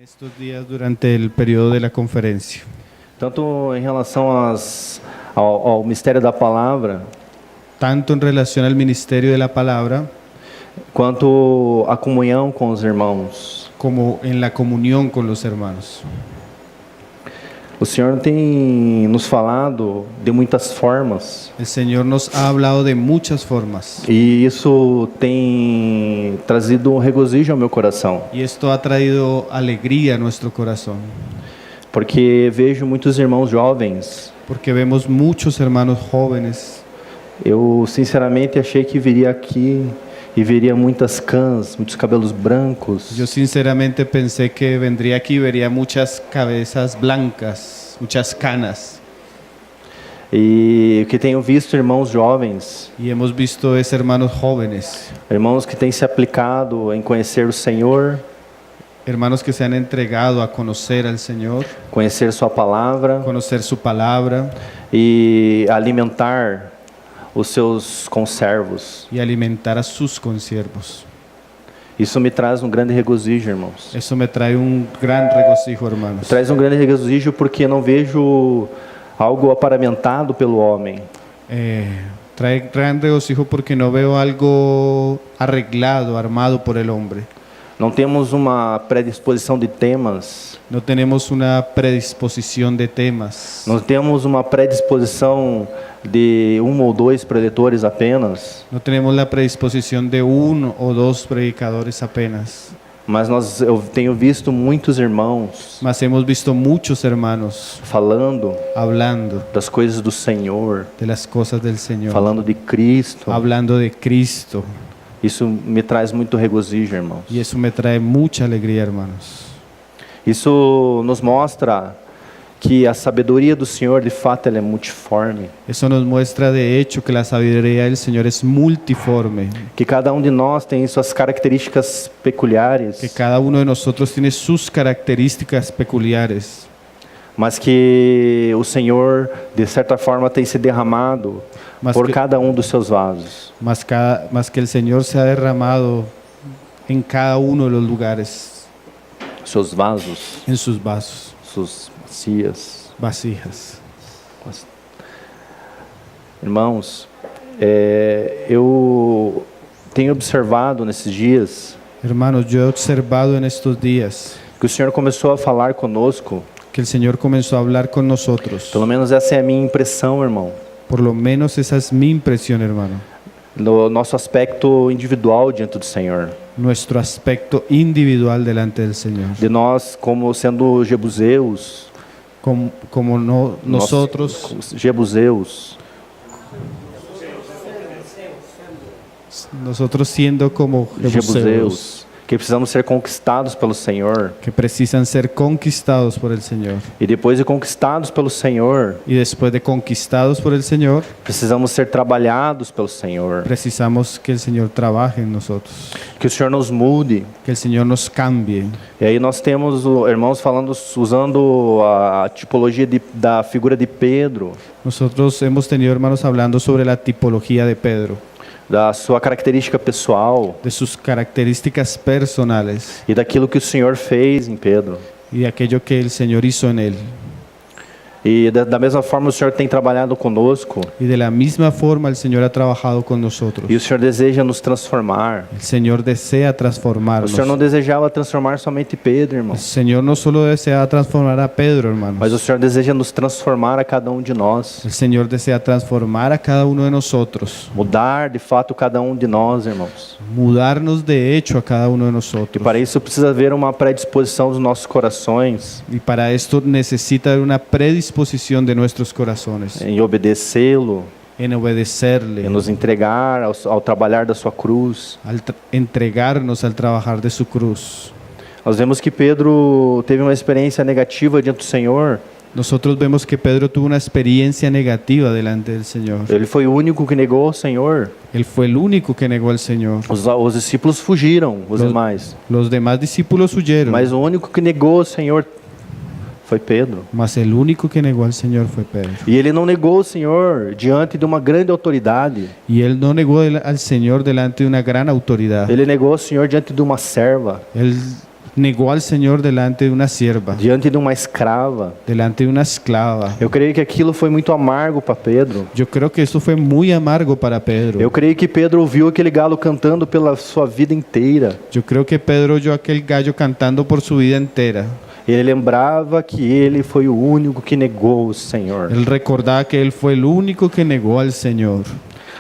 Estos días durante el periodo de la conferencia, Tanto em relação ao mistério da palavra, tanto en relación al ministerio de la palabra quanto à comunhão com os irmãos. como en la comunión con los hermanos. O Senhor tem nos falado de muitas formas, El Señor nos ha hablado de muchas formas e isso tem trazido um regozijo ao meu coração, y esto ha traído alegría a nuestro corazón, porque vejo muitos irmãos jovens. porque vemos muchos hermanos jóvenes. Eu sinceramente achei que viria aqui e veria muitas cãs, muitos cabelos brancos, Yo sinceramente pensé que vendría aquí y vería muchas cabezas blancas, muchas canas, e que tenho visto irmãos jovens, y hemos visto es hermanos jóvenes, irmãos que têm se aplicado em conhecer o Senhor, hermanos que se han entregado a conocer al Señor, conhecer sua palavra conocer su palabra e alimentar os seus conservos. y alimentar a sus consiervos. Isso me traz um grande regozijo, irmãos. Eso me trae un gran regocijo, hermanos. Traz um grande regozijo porque não vejo algo aparamentado pelo homem. Trae gran regocijo porque no veo algo arreglado, armado por el hombre. Não temos uma predisposição de temas, No tenemos una predisposición de temas. não temos uma predisposição de um ou dois preletores apenas, No tenemos la predisposición de uno o dos predicadores apenas. mas eu tenho visto muitos irmãos Mas hemos visto muchos hermanos falando hablando das coisas do Senhor, de las cosas del Señor, falando de Cristo. hablando de Cristo. Isso me traz muito regozijo, irmãos. Y eso me trae mucha alegría, hermanos. Isso nos mostra que a sabedoria do Senhor, de fato, ela é multiforme. Eso nos muestra de hecho que la sabiduría del Señor es multiforme, Que cada um de nós tem suas características peculiares, que cada uno de nosotros tiene sus características peculiares, mas que o Senhor, de certa forma, tem se derramado Mas por que- cada um dos seus vasos. más que el Señor se ha derramado en cada uno de los lugares, Seus vasos, en sus vasos, suas bacias. vasijas. Irmãos, eu tenho observado nesses dias Hermanos, yo he observado en estos días que o Senhor começou a falar conosco. que el Señor comenzó a hablar con nosotros. Pelo menos essa é a minha impressão, irmão. Por lo menos esa es mi impresión, hermano. No nosso aspecto individual diante do Senhor. Nuestro aspecto individual delante del Señor. De nós, como sendo jebuseus, Nosotros, jebuseus, siendo como jebuseos, jebuseus, que precisamos ser conquistados pelo Senhor. que precisan ser conquistados por el Señor. E depois de conquistados pelo Senhor, Y después de conquistados por el Señor, precisamos ser trabalhados pelo Senhor. precisamos que el Señor trabaje en nosotros, Que o Senhor nos mude. que el Señor nos cambie. E aí nós temos irmãos falando, usando a tipologia da figura de Pedro, Nosotros hemos tenido hermanos hablando sobre la tipología de Pedro, da sua característica pessoal de sus características personales e daquilo que o Senhor fez em Pedro. y de aquello que el Señor hizo en él. E da mesma forma o Senhor tem trabalhado conosco Y de la misma forma el Señor ha trabajado con nosotros. e o Senhor deseja nos transformar. El Señor desea O transformarnos. Senhor não desejava transformar somente Pedro, El irmão, Señor no solo desea transformar a Pedro, hermanos. mas o Senhor deseja nos transformar a cada um de nós. El Señor desea transformar a cada uno de nosotros, Mudar de fato cada um de nós, irmãos. mudarnos de hecho a cada uno de E nosotros. para isso precisa haver uma predisposição dos nossos corações Y para esto necesita haber una predisposición de nuestros corazones em obedecê-lo, en obedecerle, em nos entregar ao trabalhar da sua cruz. al entregarnos al trabajar de su cruz. Nós vemos que Pedro teve uma experiência negativa diante do Senhor. Nosotros vemos que Pedro tuvo una experiencia negativa delante del Señor. Ele foi o único que negou o Senhor. Él fue el único que negó al Señor. Os discípulos fugiram, os demais. Los demás discípulos huyeron, Mas o único que negou o Senhor foi Pedro. mas el único que negó al Señor fue Pedro. E ele não negou o Senhor diante de uma grande autoridade. Y él no negó al Señor delante de una gran autoridad. Ele negou o Senhor diante de uma serva. Él negó al Señor delante de una sierva, diante de uma escrava. delante de una esclava. Eu creio que aquilo foi muito amargo para Pedro. Yo creo que esto fue muy amargo para Pedro. Eu creio que Pedro ouviu aquele galo cantando pela sua vida inteira. Yo creo que Pedro oyó aquel gallo cantando por su vida entera. Ele lembrava que ele foi o único que negou o Senhor. Él recordaba que él fue el único que negó al Señor.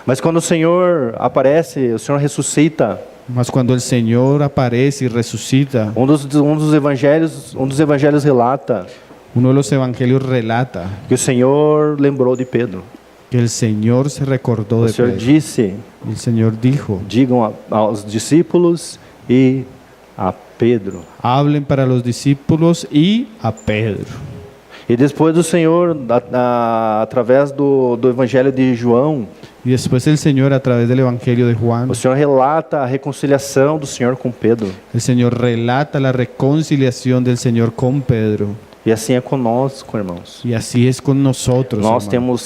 Mas quando o Senhor aparece, o Senhor ressuscita. Mas cuando el Señor aparece y resucita, Um dos evangelhos relata uno de los evangelios relata que o Senhor lembrou de Pedro. que el Señor se recordó O de Senhor Pedro. disse: El Señor dijo, digam aos discípulos e a Pedro. hablen para los discípulos y a Pedro. E depois o Senhor, através do evangelho de João, Y después el Señor, a través del evangelio de Juan, o Senhor relata a reconciliação do Senhor com Pedro. el Señor relata la reconciliación del Señor con Pedro. E assim é conosco, irmãos. Y así es con nosotros. Nós hermano.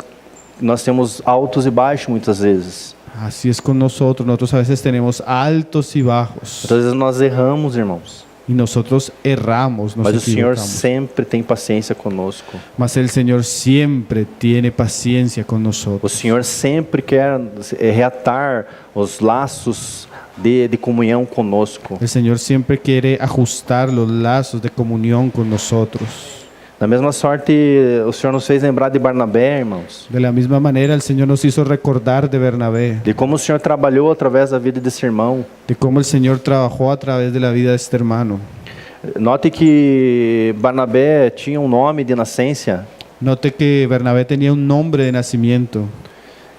temos altos e baixos muitas vezes. Así es con nosotros. Nosotros a veces tenemos altos y bajos. Muitas vezes nós erramos, irmãos. Y nosotros erramos, nos Mas o Senhor equivocamos. sempre tem paciência conosco. Mas el Señor siempre tiene paciencia con O nosotros. Senhor sempre quer reatar os laços de comunhão conosco. El Señor siempre quiere ajustar los lazos de comunión con nosotros. Da mesma sorte, o Senhor nos fez lembrar de Barnabé, irmãos. De la misma manera, el Señor nos hizo recordar de Bernabé, De como o Senhor trabalhou através da vida desse irmão. de cómo el Señor trabajó a través de la vida de este hermano. Note que Barnabé tinha um nome de nascença Note que Bernabé tenía un nombre de nacimiento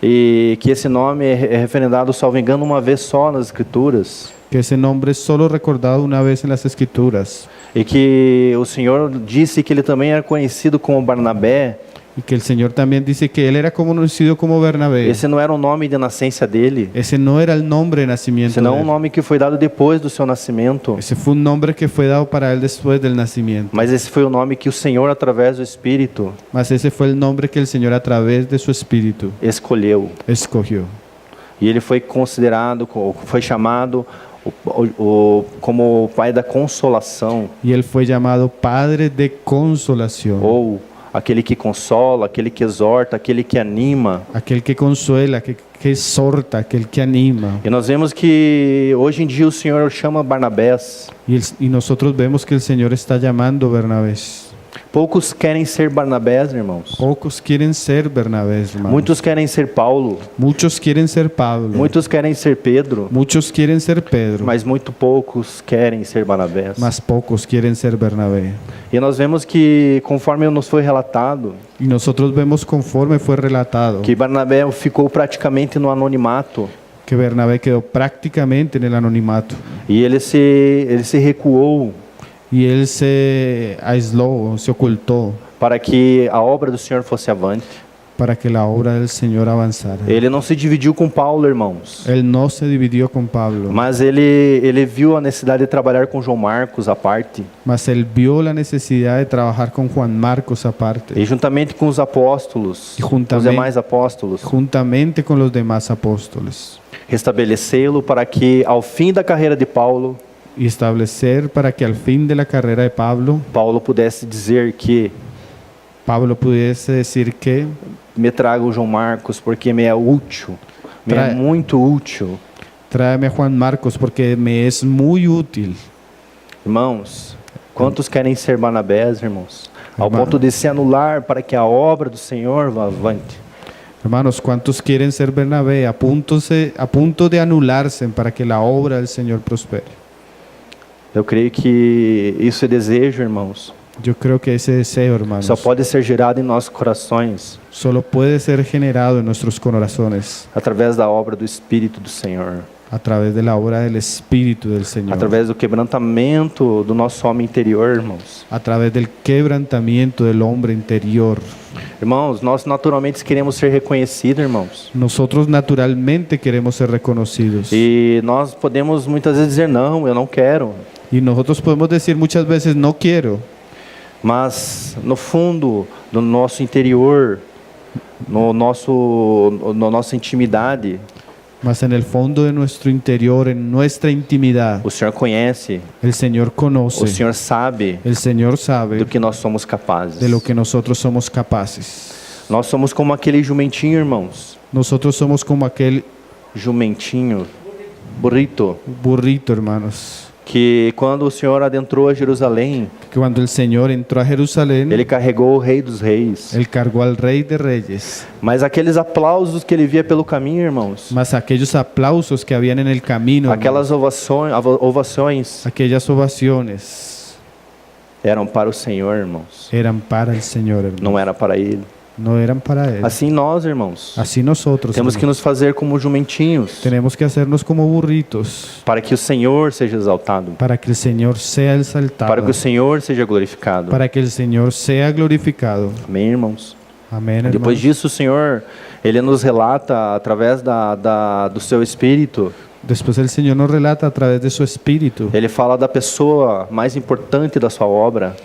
e que esse nome é referendado, salvo engano, uma vez só nas Escrituras. que ese nombre es solo recordado una vez en las Escrituras, E que o Senhor disse que ele também era conhecido como Barnabé. y que el Señor también dice que él era conocido como Bernabé. Esse não era o nome de nascença dele, Ese no era el nombre de nacimiento senão de um él. nome que foi dado depois do seu nascimento. Ese fue un nombre que fue dado para él después del nacimiento. Mas esse foi o nome que o Senhor, através do Espírito, Mas ese fue el nombre que el Señor a través de su Espíritu escolheu. escogió. E ele foi considerado, foi chamado como o pai da consolação, Y él fue llamado Padre de Consolación. ou aquele que consola, aquele que exorta, aquele que anima. Aquel que consuela, que exhorta, aquel que anima. E nós vemos que hoje em dia o Senhor chama Barnabés. Y nosotros vemos que el Señor está llamando Bernabés. Poucos querem ser Barnabés, irmãos. Pocos quieren ser Bernabés, hermano. Muitos querem ser Paulo. Muchos quieren ser Pablo. Muitos querem ser Pedro. Muchos quieren ser Pedro. Mas muito poucos querem ser Barnabés. Mas pocos quieren ser Bernabé. E nós vemos que, conforme nos foi relatado, Y nosotros vemos conforme fue relatado que Barnabé ficou praticamente no anonimato. que Bernabé quedó prácticamente en el anonimato. E ele se recuou Y él se aisló, se ocultó para que a obra do Senhor fosse avante. para que la obra del Señor avanzara. Ele não se dividiu com Paulo, irmãos. Él no se dividió con Pablo, Mas ele viu a necessidade de trabalhar com João Marcos à parte. mas él vio la necesidad de trabajar con Juan Marcos aparte, E juntamente com os apóstolos, E os juntamente- demais apóstolos, juntamente con los demás apóstoles, restabelecê-lo para que, ao fim da carreira de Paulo, y establecer para que al fin de la carrera de Pablo, Paulo pudesse dizer que Pablo pudiese decir que me traga o João Marcos porque me é útil, me é Trae- muito útil. tráeme a Juan Marcos porque me es muy útil. Irmãos, quantos querem ser Barnabés, irmãos? Ao Irmão. ponto de se anular para que a obra do Senhor vá avante. Hermanos, ¿cuántos quieren ser Bernabé a punto de anularse para que la obra del Señor prospere? Eu creio que isso é desejo, irmãos. Yo creo que ese deseo, hermanos, Só pode ser gerado em nossos corações solo puede ser generado en nuestros corazones através da obra do Espírito do Senhor, a través de la obra del Espíritu del Señor, através do quebrantamento do nosso homem interior, irmãos. a través del quebrantamiento del hombre interior. Irmãos, nós naturalmente queremos ser reconhecidos, irmãos. Nosotros naturalmente queremos ser reconocidos E nós podemos muitas vezes dizer não, eu não quero. y nosotros podemos decir muchas veces no quiero, Mas no fundo do nosso interior, no nossa intimidade, Mas en el fondo de nuestro interior, en nuestra intimidad, o Senhor conhece, el Señor conoce, o Senhor sabe el Señor sabe do que nós somos capazes. de lo que nosotros somos capaces. Nós somos como aquele jumentinho, irmãos. Nosotros somos como aquel Jumentinho, burrito, burrito, hermanos, que quando o Senhor adentrou a Jerusalém, que cuando el Señor entró a Jerusalén, ele carregou o Rei dos Reis. Él cargó al Rey de Reyes. Mas aqueles aplausos que ele via pelo caminho, irmãos, Mas aquellos aplausos que habían en el camino, aquelas ovações aquellas ovaciones, eram para o Senhor, irmãos. eran para el Señor, hermano. Não era para ele. No eran para Él. Assim nós, irmãos, Así nosotros temos que hermano, nos fazer como jumentinhos, tenemos que hacernos como burritos para que o Senhor seja exaltado, para que el Señor sea exaltado, para que o Senhor seja glorificado. para que el Señor sea glorificado. Amém, irmãos? Amén, Depois hermanos. disso, o Senhor, Ele nos relata através do Seu Espírito. Después el Señor nos relata a través de su Espíritu. Ele fala da pessoa mais importante da sua obra.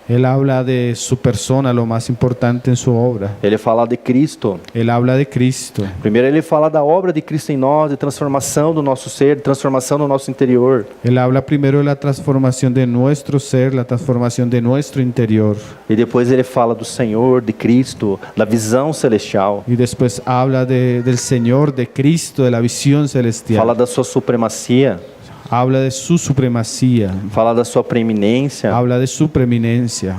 Él habla de su persona, lo más importante en su obra. Ele fala de Cristo. Él habla de Cristo. Primeiro ele fala da obra de Cristo em nós, de transformação do nosso ser, de transformação do nosso interior. Él habla primero de la transformación de nuestro ser, la transformación de nuestro interior. E depois ele fala do Senhor, de Cristo, da visão celestial. Y después habla del Señor, de Cristo, de la visión celestial. Fala da sua supremacia, Habla de su supremacía. fala da sua preeminência Habla de su preeminencia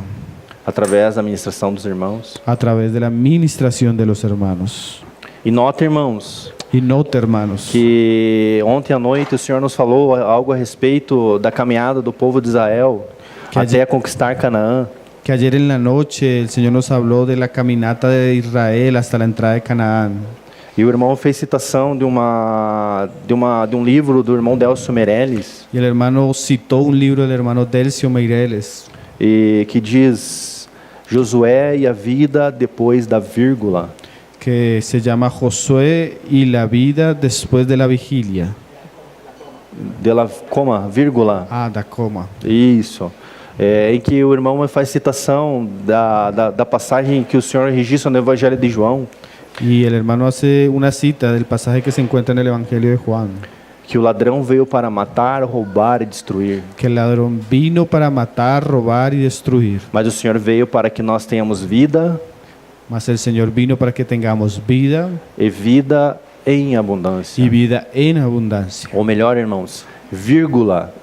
através da ministração dos irmãos. a través de la ministración de los hermanos. E nota, irmãos, Y nota, hermanos, que ontem à noite o Senhor nos falou algo a respeito da caminhada do povo de Israel Que até conquistar Canaã. que ayer en la noche el Señor nos habló de la caminata de Israel hasta la entrada de Canaán. E o irmão fez citação de um livro do irmão Delcio Meirelles, Y el hermano citó un libro del hermano Delcio Meireles e que diz Josué e a vida depois da vírgula. que se llama Josué y la vida después de la vigilia. De la coma, vírgula. Ah, da coma. Isso. Em que o irmão faz citação da passagem que o Senhor registra no Evangelho de João, Y el hermano hace una cita del pasaje que se encuentra en el Evangelio de Juan, que o ladrão veio para matar, roubar e destruir. que el ladrón vino para matar, robar y destruir. Mas o Senhor veio para que nós tenhamos vida Mas el Señor vino para que tengamos vida e vida em abundância. y vida en abundancia. Ou melhor, irmãos, vírgula,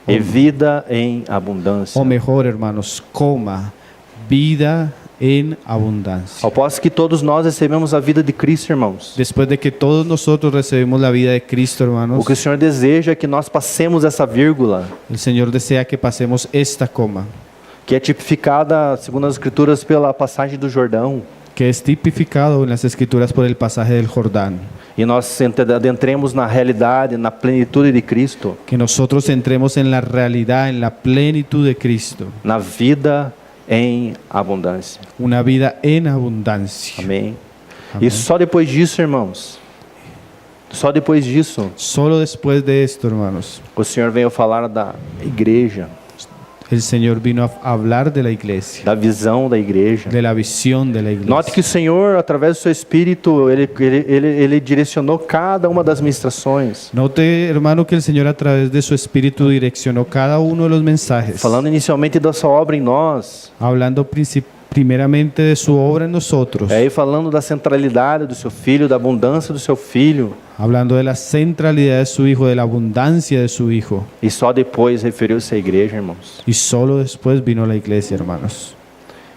e vida em abundância. O mejor, hermanos, coma, vida en abundancia. Ao passo que todos nós recebemos a vida de Cristo, irmãos. Después de que todos nosotros recibimos la vida de Cristo, hermanos, O que o Senhor deseja é que nós passemos essa vírgula, el Señor desea que pasemos esta coma, que é tipificada, segundo as Escrituras, pela passagem do Jordão, que es tipificado en las Escrituras por el pasaje del Jordán. e nós adentremos na realidade, na plenitude de Cristo, Que nosotros entremos en la realidad, en la plenitud de Cristo. na vida em abundância. Una vida en abundancia. Amém? Amém. E só depois disso, irmãos, só depois disso, Solo después de esto, hermanos, o Senhor veio falar da igreja, el Señor vino a hablar de la iglesia, da visão da igreja. de la visión de la iglesia. Note que o Senhor, através do seu Espírito, ele direcionou cada uma das ministrações, Note, hermano, que el Señor a través de su Espíritu direccionó cada uno de los mensajes, falando inicialmente da sua obra em nós, hablando primeramente de su obra en nosotros, aí falando da centralidade do seu Filho, da abundância do seu Filho, hablando de la centralidad de su Hijo, de la abundancia de su Hijo, e só depois referiu-se à igreja, irmãos. y solo después vino la iglesia, hermanos.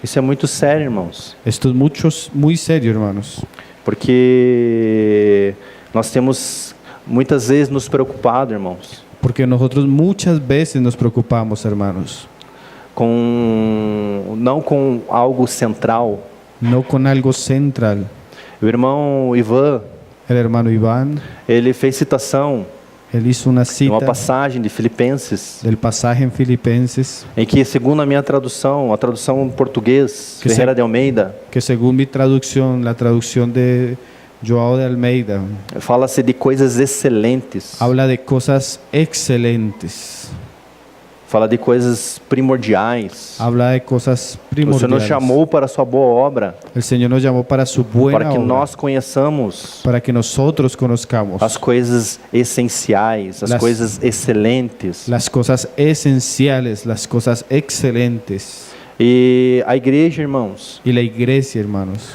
Isso é muito sério, irmãos, Esto es muy serio, hermanos, porque nós temos muitas vezes nos preocupado, irmãos, porque nosotros muchas veces nos preocupamos, hermanos, não com algo central. no con algo central. O irmão Ivan, El hermano Iván, ele fez citação él hizo una de uma cita passagem de Filipenses, del pasaje en Filipenses, em que, segundo a minha tradução, a tradução em português, Que Ferreira se- de Almeida, que según mi traducción, la traducción de Joao de Almeida, fala-se de coisas excelentes. habla de cosas excelentes. Fala de coisas primordiais. Habla de cosas O Senhor nos primordiales. chamou para a sua boa obra, El Señor nos llamó para su buena para que obra, nós conheçamos para que nosotros conozcamos as coisas essenciais, as Las- coisas excelentes. las cosas esenciales, las cosas excelentes. E a igreja, irmãos, Y la iglesia, hermanos,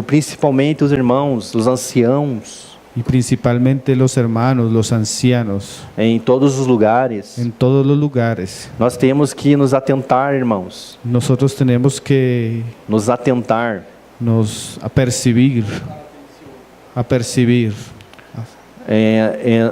principalmente os irmãos, os anciãos, y principalmente los hermanos, los ancianos, em todos os lugares, en todos los lugares, nós temos que nos atentar, irmãos, nosotros tenemos que nos atentar nos apercibir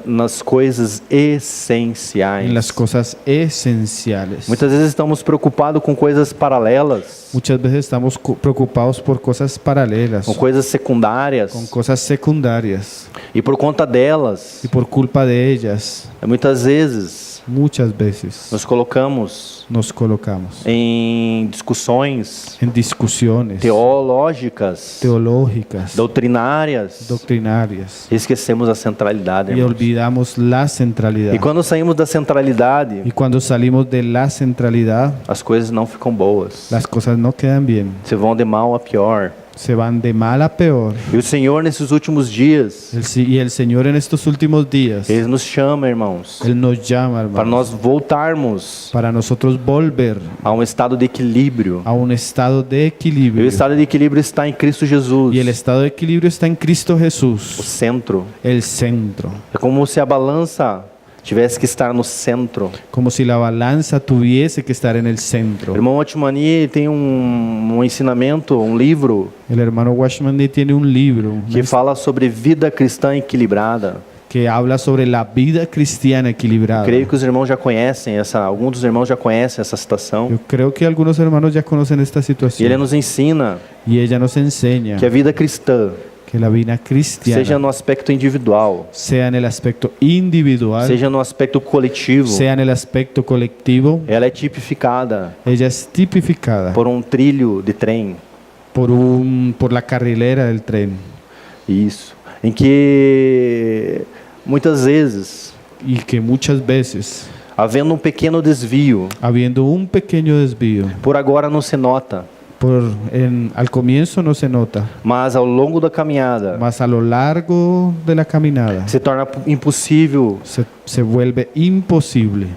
nas coisas essenciais. en las cosas esenciales. Muitas vezes estamos preocupados com coisas paralelas, Muchas veces estamos preocupados por cosas paralelas, com coisas secundárias, con cosas secundarias, e por conta delas, y por culpa de ellas, muitas vezes muchas veces nos colocamos nos colocamos em discussões en discusiones teológicas, teológicas, doutrinárias, doctrinarias, e esquecemos a centralidade, y irmãos. olvidamos la centralidad. E quando saímos da centralidade, Y cuando salimos de la centralidad, as coisas não ficam boas. las cosas no quedan bien, Se vão de mal a pior. se van de mal a peor. E o Senhor, nesses últimos dias, Y el Señor en estos últimos días, Ele nos chama, irmãos, Él nos llama, para hermanos, nós voltarmos para nosotros volver a um estado de equilíbrio. a un estado de E o equilibrio. estado de equilíbrio está em Cristo Jesus, Y el estado de equilibrio está en Cristo o Jesús, centro. el centro. É como se a balança tivesse que estar no centro. Como si la balanza tuviese que estar en el centro. O irmão Otmani tem um ensinamento, um livro, El hermano Watchman Nee tiene un libro que fala sobre vida cristã equilibrada. que habla sobre la vida cristiana equilibrada. Creio que os irmãos já conhecem alguns dos irmãos já conhecem essa citação. Yo creo que algunos hermanos ya conocen esta E ele situación. nos ensina Y ella nos enseña que a vida cristã, que la vida cristiana, seja no aspecto individual, sea en el aspecto individual, seja no aspecto coletivo, sea en el aspecto colectivo, ela é tipificada ella es tipificada por um trilho de trem. por la carrilera del tren. Isso. Em que muitas vezes, Y que muchas veces, havendo um pequeno desvio, habiendo un pequeño desvío, por agora não se nota, al comienzo no se nota, mas ao longo da caminhada mas a lo largo de la caminada se torna impossível se vuelve imposible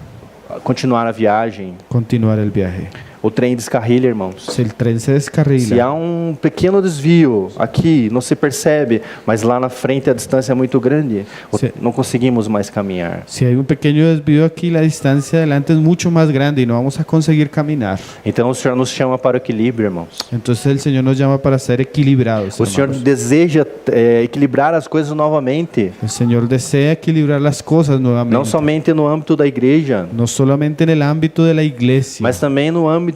continuar a viagem. continuar el viaje. O trem descarrilha, irmãos. Si el tren se Se descarrila, há um pequeno desvio aqui, não se percebe, mas lá na frente a distância é muito grande, Sim. não conseguimos mais caminhar. si hay un pequeño desvío aquí, la distancia adelante es mucho más grande y no vamos a conseguir caminar. Então o Senhor nos chama para o equilíbrio, irmãos. Entonces el Señor nos llama para ser equilibrados. O Senhor hermanos. deseja equilibrar as coisas novamente, El Señor desea equilibrar las cosas nuevamente, não somente no âmbito da igreja, no solamente en el ámbito de la iglesia, mas também no âmbito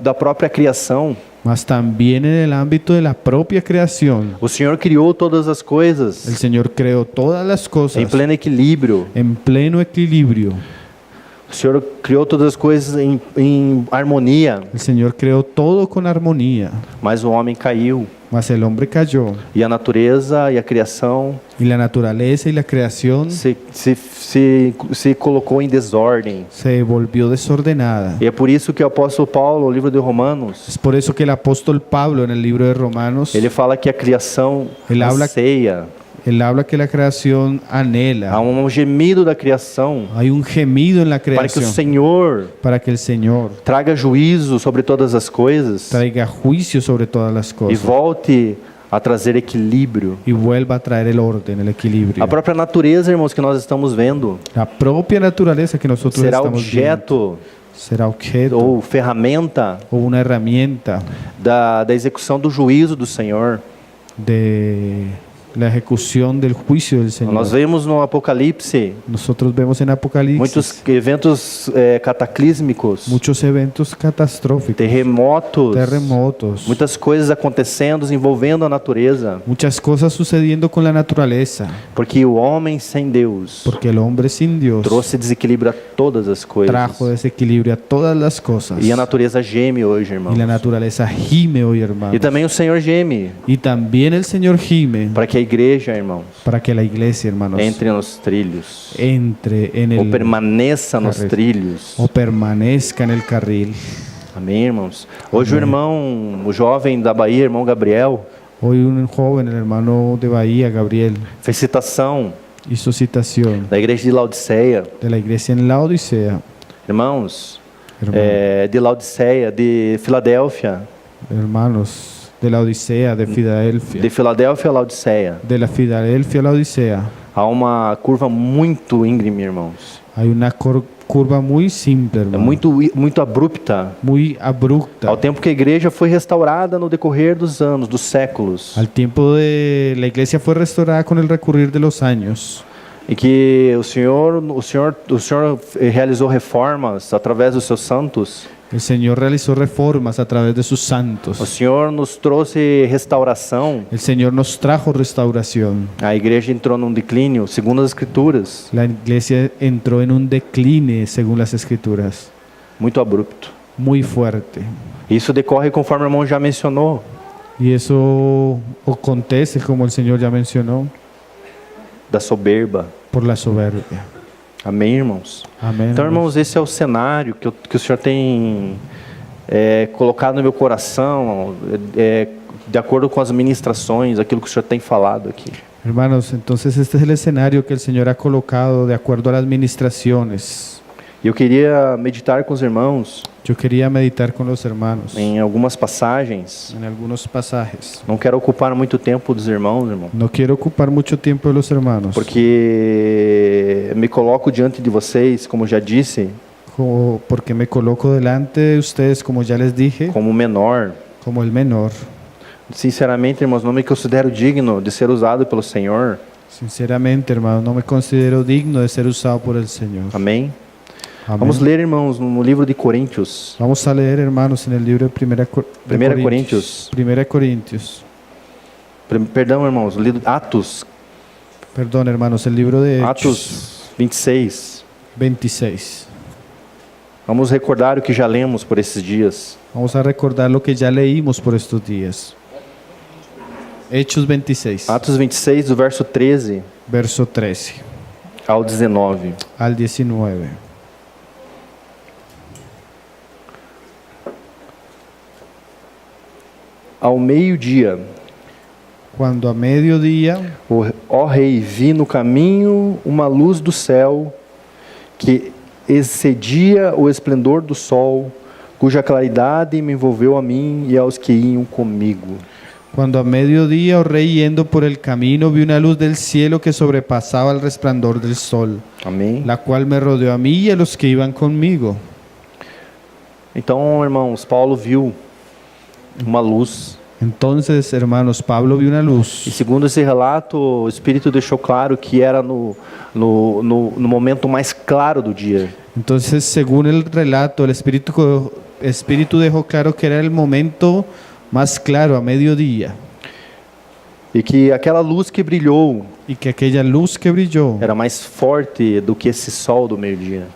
da própria criação. mas también en el ámbito de la propia creación. O Senhor criou todas as El coisas Señor creó todas las cosas em pleno equilíbrio. en pleno equilibrio. O Senhor criou todas as coisas em harmonia, El Señor creó todo con armonía, mas o homem caiu. mas el hombre cayó E a natureza e a criação y la naturaleza y la creación se colocou em desordem. se volvió desordenada. E é por isso que o apóstolo Paulo, no livro de Romanos, Es por eso que el apóstol Pablo en el libro de Romanos, ele fala que a criação Ele habla- anseia, él habla que la creación há anhela, um gemido da criação hay un gemido en la para que o creación Senhor para que el Señor traga juízo sobre todas as coisas traiga juicio sobre todas las e cosas volte a trazer equilíbrio. y vuelva a traer el orden, el equilibrio. A própria natureza, irmãos, que nós estamos vendo, La propia naturaleza que nosotros será estamos viendo objeto será objeto ou ferramenta o una herramienta da execução do juízo do Senhor. de la ejecución del juicio del Señor. Nós vemos no Apocalipse Nosotros vemos en Apocalipsis muitos eventos cataclísmicos, muchos eventos catastróficos, terremotos, terremotos, muitas coisas acontecendo, envolvendo a natureza, muchas cosas sucediendo con la naturaleza, porque o homem sem Deus porque el hombre sin Dios trouxe desequilíbrio a todas as coisas. trajo desequilibrio a todas las cosas. E a natureza geme hoje, Y irmãos. la naturaleza gime hoy, hermano. E também o Senhor geme Y también el Señor gime para que que a igreja, irmãos, para que la iglesia, hermanos, entre nos trilhos, entre en ou el permaneça nos carril, trilhos. o permanezca en el carril. Amém, irmãos? Hoje o irmão, o jovem da Bahia, irmão Gabriel, Hoy un joven, el hermano de Bahía, Gabriel, fez citação hizo citación da igreja de Laodiceia. de la iglesia en Laodicea. Irmãos, Hermano- de Laodiceia, de Filadélfia, hermanos, de la Odisea, de Filadelfia, de Filadélfia a Laodiceia, de la Filadelfia a la Odisea, há uma curva muito íngreme, irmãos. hay una curva muy simple, É hermano, muito abrupta. muy abrupta. Ao tempo que a igreja foi restaurada no decorrer dos anos, dos séculos, Al tiempo de la iglesia fue restaurada con el recurrir de los años, e que o Senhor realizou reformas através dos seus santos. el Señor realizó reformas a través de sus O santos. Senhor nos trouxe restauração. El Señor nos trajo restauración. A igreja entrou num declínio, segundo as Escrituras, La iglesia entró en un decline, según las Escrituras, muito abrupto. muy fuerte. Isso decorre conforme o irmão já mencionou, Y eso acontece, como el Señor ya mencionó, da soberba. por la soberbia. Amém, irmãos? Amén. Então, irmãos, esse é o cenário que o Senhor tem colocado no meu coração, de acordo com as ministrações, aquilo que o Senhor tem falado aqui. Hermanos, entonces este es el escenario que el Señor ha colocado de acuerdo a las ministraciones. E eu queria meditar com os irmãos Yo quería meditar con los hermanos em algumas passagens. en algunos pasajes. Não quero ocupar muito tempo dos irmãos, irmão, No quiero ocupar mucho tiempo de los hermanos, porque me coloco diante de vocês, como já disse, porque me coloco delante de ustedes, como ya les dije, como menor. como el menor. Sinceramente, irmãos, não me considero digno de ser usado pelo Senhor. Sinceramente, hermano, no me considero digno de ser usado por el Señor. Amém? Amén. Vamos ler, irmãos, no livro de Coríntios. Vamos a leer, hermanos, en el libro de Primera Corintios. Primera Corintios. Perdão, irmãos, Atos. Perdón, hermanos, el libro de Hechos Atos 26. 26. Vamos recordar o que já lemos por esses dias. Vamos a recordar lo que ya leímos por estos días. Hechos 26, Atos 26, do verso 13 verso 13 ao 19. al 19. Ao meio-dia, Cuando a mediodía, ó rei, vi no caminho uma luz do céu que excedia o esplendor do sol, cuja claridade me envolveu a mim e aos que iam comigo. cuando a mediodía, oh rey, yendo por el camino, vi una luz del cielo que sobrepasaba el resplandor del sol, Amém? la cual me rodeó a mí y a los que iban conmigo. Então, irmãos, Paulo viu uma luz. Entonces, hermanos, Pablo vio una E luz. segundo esse relato, o Espírito deixou claro que era no momento mais claro do dia. Entonces, según el relato, el Espíritu dejó claro que era el momento más claro, a mediodía, E que aquela luz que brilhou y que aquella luz que brilló, era mais forte do que esse sol do meio-dia.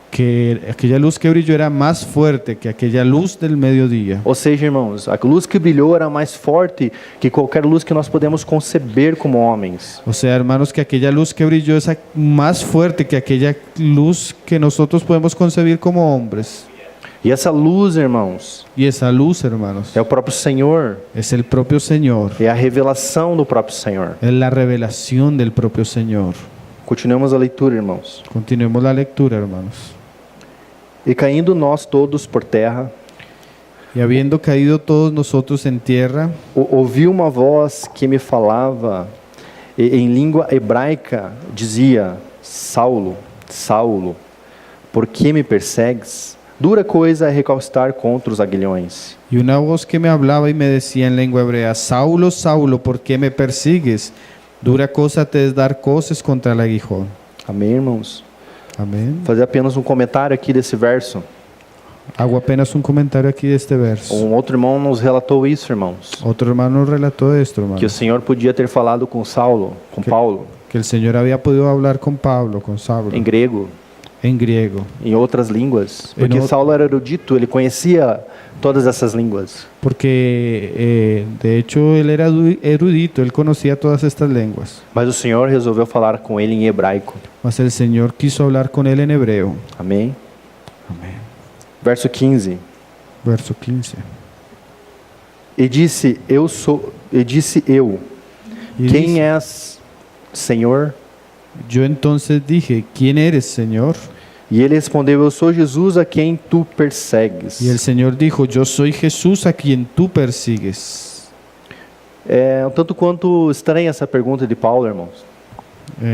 era más fuerte que aquella luz del mediodía. Ou seja, irmãos, a luz que brilhou era mais forte que qualquer luz que nós podemos conceber como homens. O sea, hermanos, que aquella luz que brilló es más fuerte que aquella luz que nosotros podemos concebir como hombres. E essa luz, irmãos, Y esa luz, hermanos, é o próprio Senhor, es el propio Señor, é a revelação do próprio Senhor. es la revelación del propio Señor. Continuamos a leitura, irmãos. Continuemos la lectura, hermanos. E caindo nós todos por terra, Y habiendo caído todos nosotros en tierra, ouvi uma voz que me falava em língua hebraica, dizia: Saulo, Saulo, por que me persegues? Dura coisa é recostar contra os aguilhões. y una voz que me hablaba y me decía en lengua hebrea: Saulo, Saulo, ¿por qué me persigues? Dura cosa te es dar coces contra el aguijón. Amém, irmãos? Amén. Vou fazer apenas um comentário aqui desse verso. Hago apenas un comentario aquí de este verso. Um outro irmão nos relatou isso, irmãos. Otro hermano relató esto, hermano. Que o Senhor podia ter falado com Saulo, com Paulo, Que el Señor había podido hablar con Pablo, con Saulo, em grego, en griego, em outras línguas, porque Em o- Saulo era erudito, ele conhecia todas essas línguas. porque de hecho él era erudito, él conocía todas estas lenguas, Mas o Senhor resolveu falar com ele em hebraico. mas el Señor quiso hablar con él en hebreo. Amém? Amén. Verso 15. Verso 15. E disse eu, Y quem dice, és, Senhor? yo entonces dije, ¿quién eres, Señor? E ele respondeu, eu sou Jesus a quem tu persegues. Y el Señor dijo, yo soy Jesús a quien tú persigues. É um tanto quanto estranha essa pergunta de Paulo, irmãos.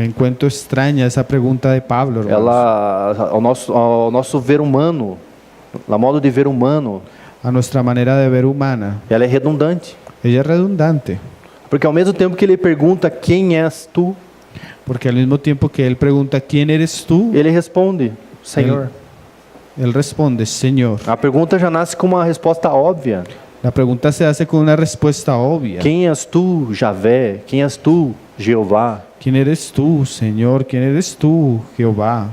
Encuentro extraña esa pregunta de Pablo, hermanos. Ela, ao nosso ver humano, a modo de ver humano, A nuestra manera de ver humana. ela é redundante. Ella es redundante, Porque ao mesmo tempo que ele pergunta quem és tu, porque al mismo tiempo que él pregunta, ¿quién eres tú? ele responde, Senhor. Él responde, Señor. A pergunta já nasce com uma resposta óbvia. La pregunta se hace con una respuesta obvia. Quem és tu, Javé? Quem és tu, Jeová? ¿Quién eres tú, Señor? ¿Quién eres tú, Jehová?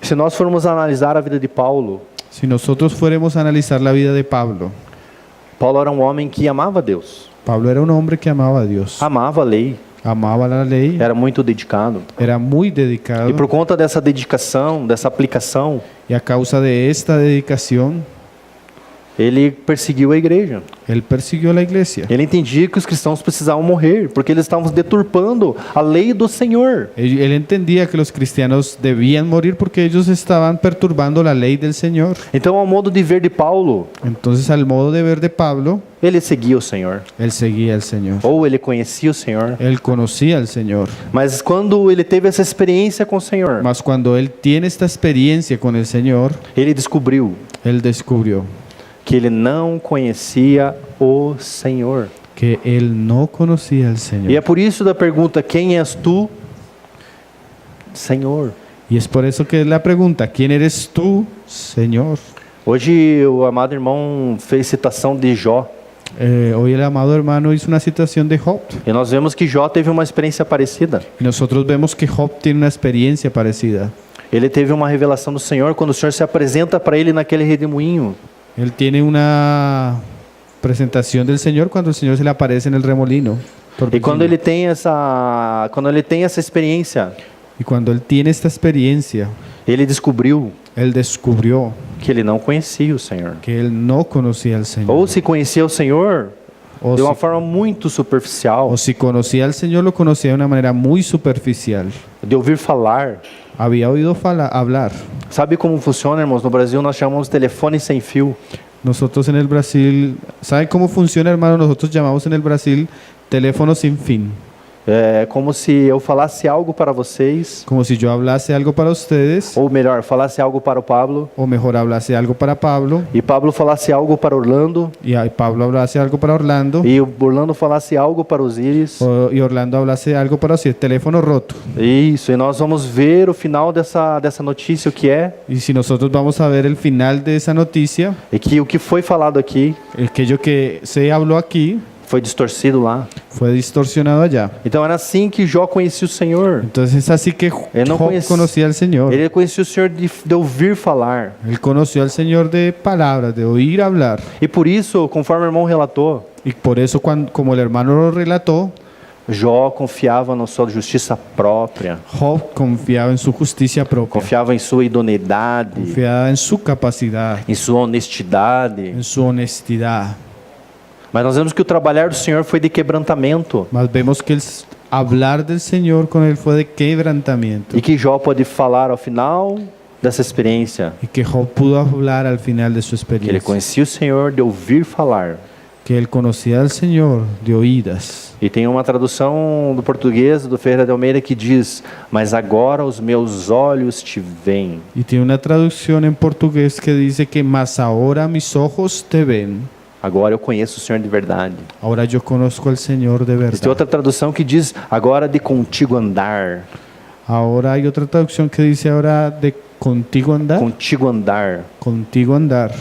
Se nós formos analisar a vida de Paulo, Si nosotros fuéramos a analizar la vida de Pablo, Paulo era um homem que amava Deus, Pablo era un hombre que amaba a Dios, amava a lei, amaba la ley, era muito dedicado. era muy dedicado, E por conta dessa dedicação, dessa aplicação, y a causa de esta dedicación, ele perseguiu a igreja. él persiguió a la iglesia. Ele entendia que os cristãos precisavam morrer, porque eles estavam deturpando a lei do Senhor. Él entendía que los cristianos debían morir porque ellos estaban perturbando la ley del Señor. Então, ao modo de ver de Paulo, Entonces, al modo de ver de Pablo, ele seguia o Senhor, él seguía al Señor. ou ele conhecia o Senhor. Él conocía al Señor. Mas quando ele teve essa experiência com o Senhor, Mas cuando él tiene esta experiencia con el Señor, ele descobriu él descubrió que ele não conhecia o Senhor. que él no conocía al E é Señor. por isso da pergunta, quem és tu? Senhor. Y es por eso que la pregunta, ¿quién eres tú, Señor? Hoje o amado irmão fez citação de Jó. Hoy el amado hermano hizo una citación de Job. E nós vemos que Jó teve uma experiência parecida. Y nosotros vemos que Job tiene una experiencia parecida. Ele teve uma revelação do Senhor quando o Senhor se apresenta para ele naquele redemoinho. Él tiene una presentación del Señor cuando el Señor se le aparece en el remolino. E quando ele tem essa experiência, Y cuando él tiene esta experiencia, ele descobriu él descubrió que ele não conhecia o Senhor. que él no conocía al Señor. Ou se conhecia o Senhor O de uma si, forma muito superficial, o si conocía al Señor, lo conocía de una manera muy superficial. de ouvir falar. Había oído hablar. Sabe como funciona, irmãos? No Brasil nós chamamos telefone sem fio. Nosotros en el Brasil, ¿saben cómo funciona, hermano? Nosotros llamamos en el Brasil teléfono sin fin. É como se eu falasse algo para vocês, Como si yo hablase algo para ustedes, ou melhor, falasse algo para o Pablo, o mejor hablase algo para Pablo, e Pablo falasse algo para Orlando, y Pablo hablase algo para Orlando, e o Orlando falasse algo para Osíris. y Orlando hablase algo para Osiris. Teléfono roto. Isso, e nós vamos ver o final dessa notícia, o que é, Y si nosotros vamos a ver el final de esa noticia, e que o que foi falado aqui aquello que se habló aquí foi distorcido lá. fue distorsionado allá. Então era assim que Jó conhecia o Senhor. Entonces es así que Él no Job conocía al Señor. Ele conhecia o Senhor de ouvir falar. Él conoció al Señor de palabras, de oír hablar. E por isso, conforme o irmão relatou, Y por eso, como el hermano lo relató, Jó confiava na sua justiça própria, Job confiaba en su justicia propia, confiava em sua idoneidade, confiaba en su capacidad, em sua honestidade. en su honestidad. Mas nós vemos que o trabalhar do Senhor foi de quebrantamento. Mas vemos que el hablar del Señor con él fue de quebrantamiento. E que Jó pode falar ao final dessa experiência Y que Job pudo hablar al final de su que ele experiencia. conhecia o Senhor de ouvir falar. Que él conocía al Señor de oídas. E tem uma tradução do português do Ferreira de Almeida que diz: mas agora os meus olhos te veem. Y tiene una traducción en portugués que dice que mas ahora mis ojos te ven. Agora eu conheço o Senhor de verdade. Ahora yo conozco al Señor de Tem verdad. outra tradução que diz: agora de contigo andar. Ahora hay otra traducción que dice ahora de contigo andar. Contigo andar. Contigo andar.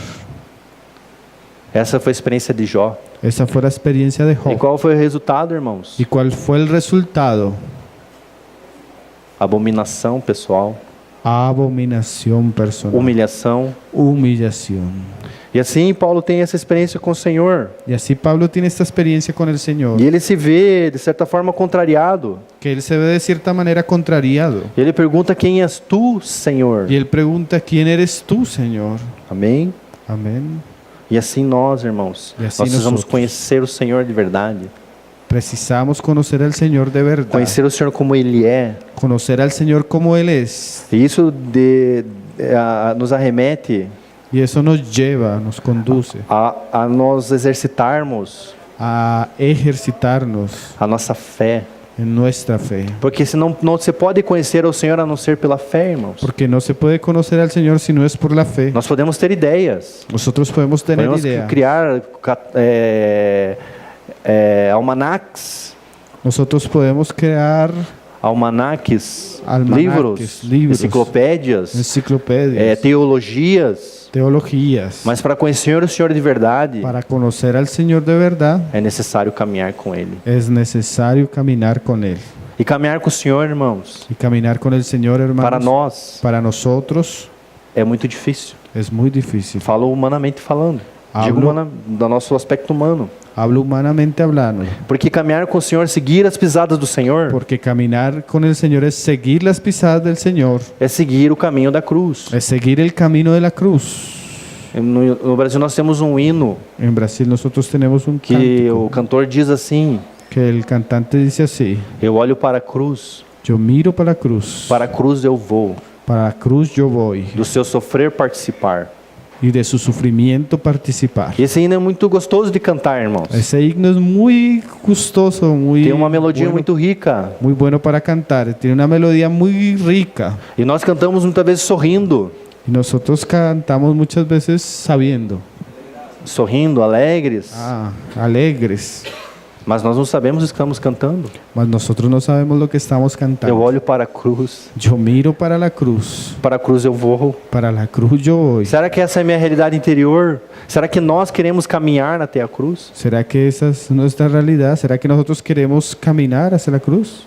Essa foi a experiência de Jó. Esa fue la experiencia de E Job. qual foi o resultado, irmãos? ¿Y cuál fue el resultado? abominação pessoal, abominación personal, humilhação. humillación. E assim Paulo tem essa experiência com o Senhor. Y así Pablo tiene esta experiencia con el Señor, E ele se vê, de certa forma, contrariado. que él se ve de cierta manera contrariado. Ele pergunta: quem és tu, Senhor? Y él pregunta, ¿quién eres tú, Señor? Amém? Amén. E assim nós, irmãos, E assim nós precisamos nós conhecer o Senhor de verdade. Precisamos conocer al Señor de verdad, Conhecer o Senhor como Ele é. conocer al Señor como Él es. E isso nos arremete Y eso nos lleva, nos conduce a nós exercitarmos a ejercitarnos a nossa fé. en nuestra fe. Porque senão não se pode conhecer o Senhor a não ser pela fé, irmãos. Porque no se puede conocer al Señor si no es por la fe. Nós podemos ter ideias. Nosotros podemos tener Podemos idea. criar almanacs, Nosotros podemos crear almanaques, Almanaques, livros, enciclopédias, enciclopedias, teologias. teologías. Mas para conhecer o Senhor de verdade, Para conocer al Señor de verdad é necessário caminhar com Ele. es necesario caminar con Él. E caminhar com o Senhor, irmãos, Y caminar con el Señor, hermanos, para nós para nosotros é muito difícil. es muy difícil. Falo humanamente falando. Digo Hablo- do nosso aspecto humano. Hablo humanamente hablando. Porque caminhar com o Senhor, seguir as pisadas do Senhor, Porque caminar con el Señor es seguir las pisadas del Señor, é seguir o caminho da cruz. es seguir el camino de la cruz. No Brasil nós temos um hino En Brasil nosotros tenemos un que cántico o cantor diz assim: que el cantante dice así: eu olho para a cruz, yo miro para a cruz eu vou, la cruz yo voy, do seu sofrer participar. y de su sufrimiento participar. E esse hino é muito gostoso de cantar, irmãos. Ese himno es muy gustoso, muy Tem uma melodia bueno, muito rica. muy bueno para cantar, tiene una melodía muy rica. E nós cantamos muitas vezes sorrindo, Y nosotros cantamos muchas veces sabiendo, alegres, alegres, mas nós não sabemos o que estamos cantando. mas nosotros no sabemos lo que estamos Eu cantando. olho para a cruz, Yo miro para a cruz eu vou. para la cruz yo voy. Será que essa é a minha realidade interior? Será que nós queremos caminhar até a cruz? ¿Será que esa es nuestra realidad? ¿Será que nosotros queremos caminar hacia la cruz?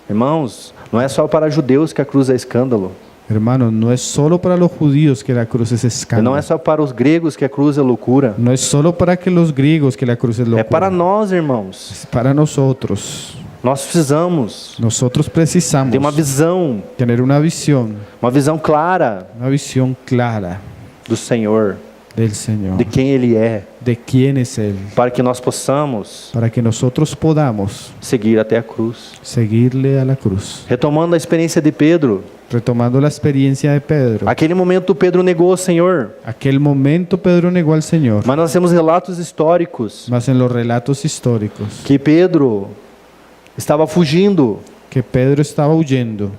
Irmãos, não é só para judeus que a cruz é escândalo. Hermanos, no es solo para los judíos que la cruz es Não escándalo. é só para os gregos que a cruz é loucura. No es solo para que los griegos que la cruz es É locura. para nós, irmãos. Es para nosotros. Nós precisamos Nosotros precisamos ter uma visão tener una visión clara clara do Senhor, del Señor, de quem Ele é, de quién es Él, para que nós possamos para que nosotros podamos seguir até a cruz. seguirle a la cruz. Retomando a experiência de Pedro, Retomando la experiencia de Pedro. aquele momento Pedro negou o Senhor, Aquel momento Pedro negó al Señor, mas nós temos relatos históricos mas en los relatos históricos que Pedro estava fugindo que Pedro estaba huyendo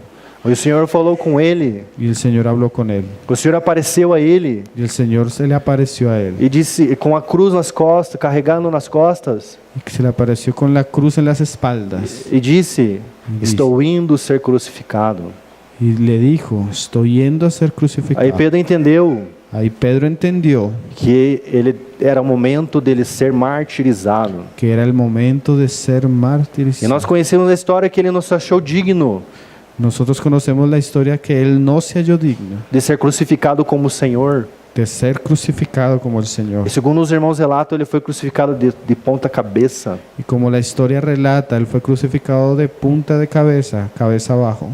e o Senhor falou com ele, y el Señor habló con él. o Senhor apareceu a ele Y el Señor se le apareció a él e disse, com a cruz nas costas, carregando nas costas, y que se le apareció con la cruz en las espaldas e disse: Disse. estou indo ser crucificado. y le dijo, estoy yendo a ser crucificado. Aí Pedro entendeu Ahí Pedro entendió que ele era o momento dele ser martirizado. que era el momento de ser E martirizado. nós conhecemos a história que ele nos achou digno Nosotros conocemos la historia que él no se halló digno de ser crucificado como o Senhor. de ser crucificado como el Señor. E segundo os irmãos relatam, ele foi crucificado de ponta cabeça. Y como la historia relata, él fue crucificado de punta de cabeza, cabeza abajo.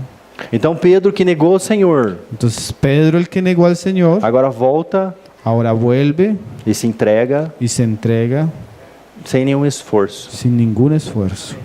Então Pedro, que negou o Senhor, Entonces Pedro, el que negó al Señor, agora volta ahora vuelve e se entrega y se entrega sem nenhum esforço, sin ningún esfuerzo.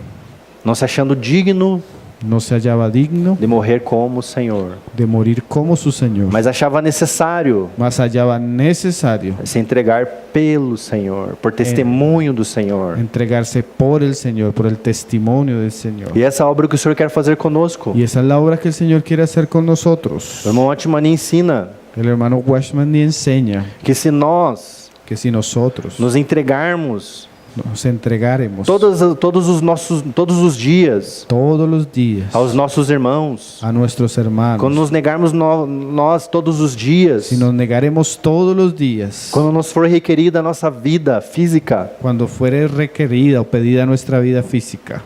não se achando digno No se hallaba digno de morrer como o Senhor, de morir como su Señor, mas achava necessário mas hallaba necesario se entregar pelo Senhor, por testemunho do Senhor. entregarse por el Señor, por el testimonio del Señor. E essa obra que o Senhor quer fazer conosco. Y esa es la obra que el Señor quiere hacer con nosotros. O irmão Otmani ensina El hermano Washman ni enseña que se nós que si nosotros nos entregarmos nos entregáramos todos os dias todos los días aos nossos irmãos, a nuestros hermanos, quando nos negarmos nós todos os dias, si nos negaremos todos los días, quando nos for requerida a nossa vida física, cuando fuere requerida o pedida nuestra vida física,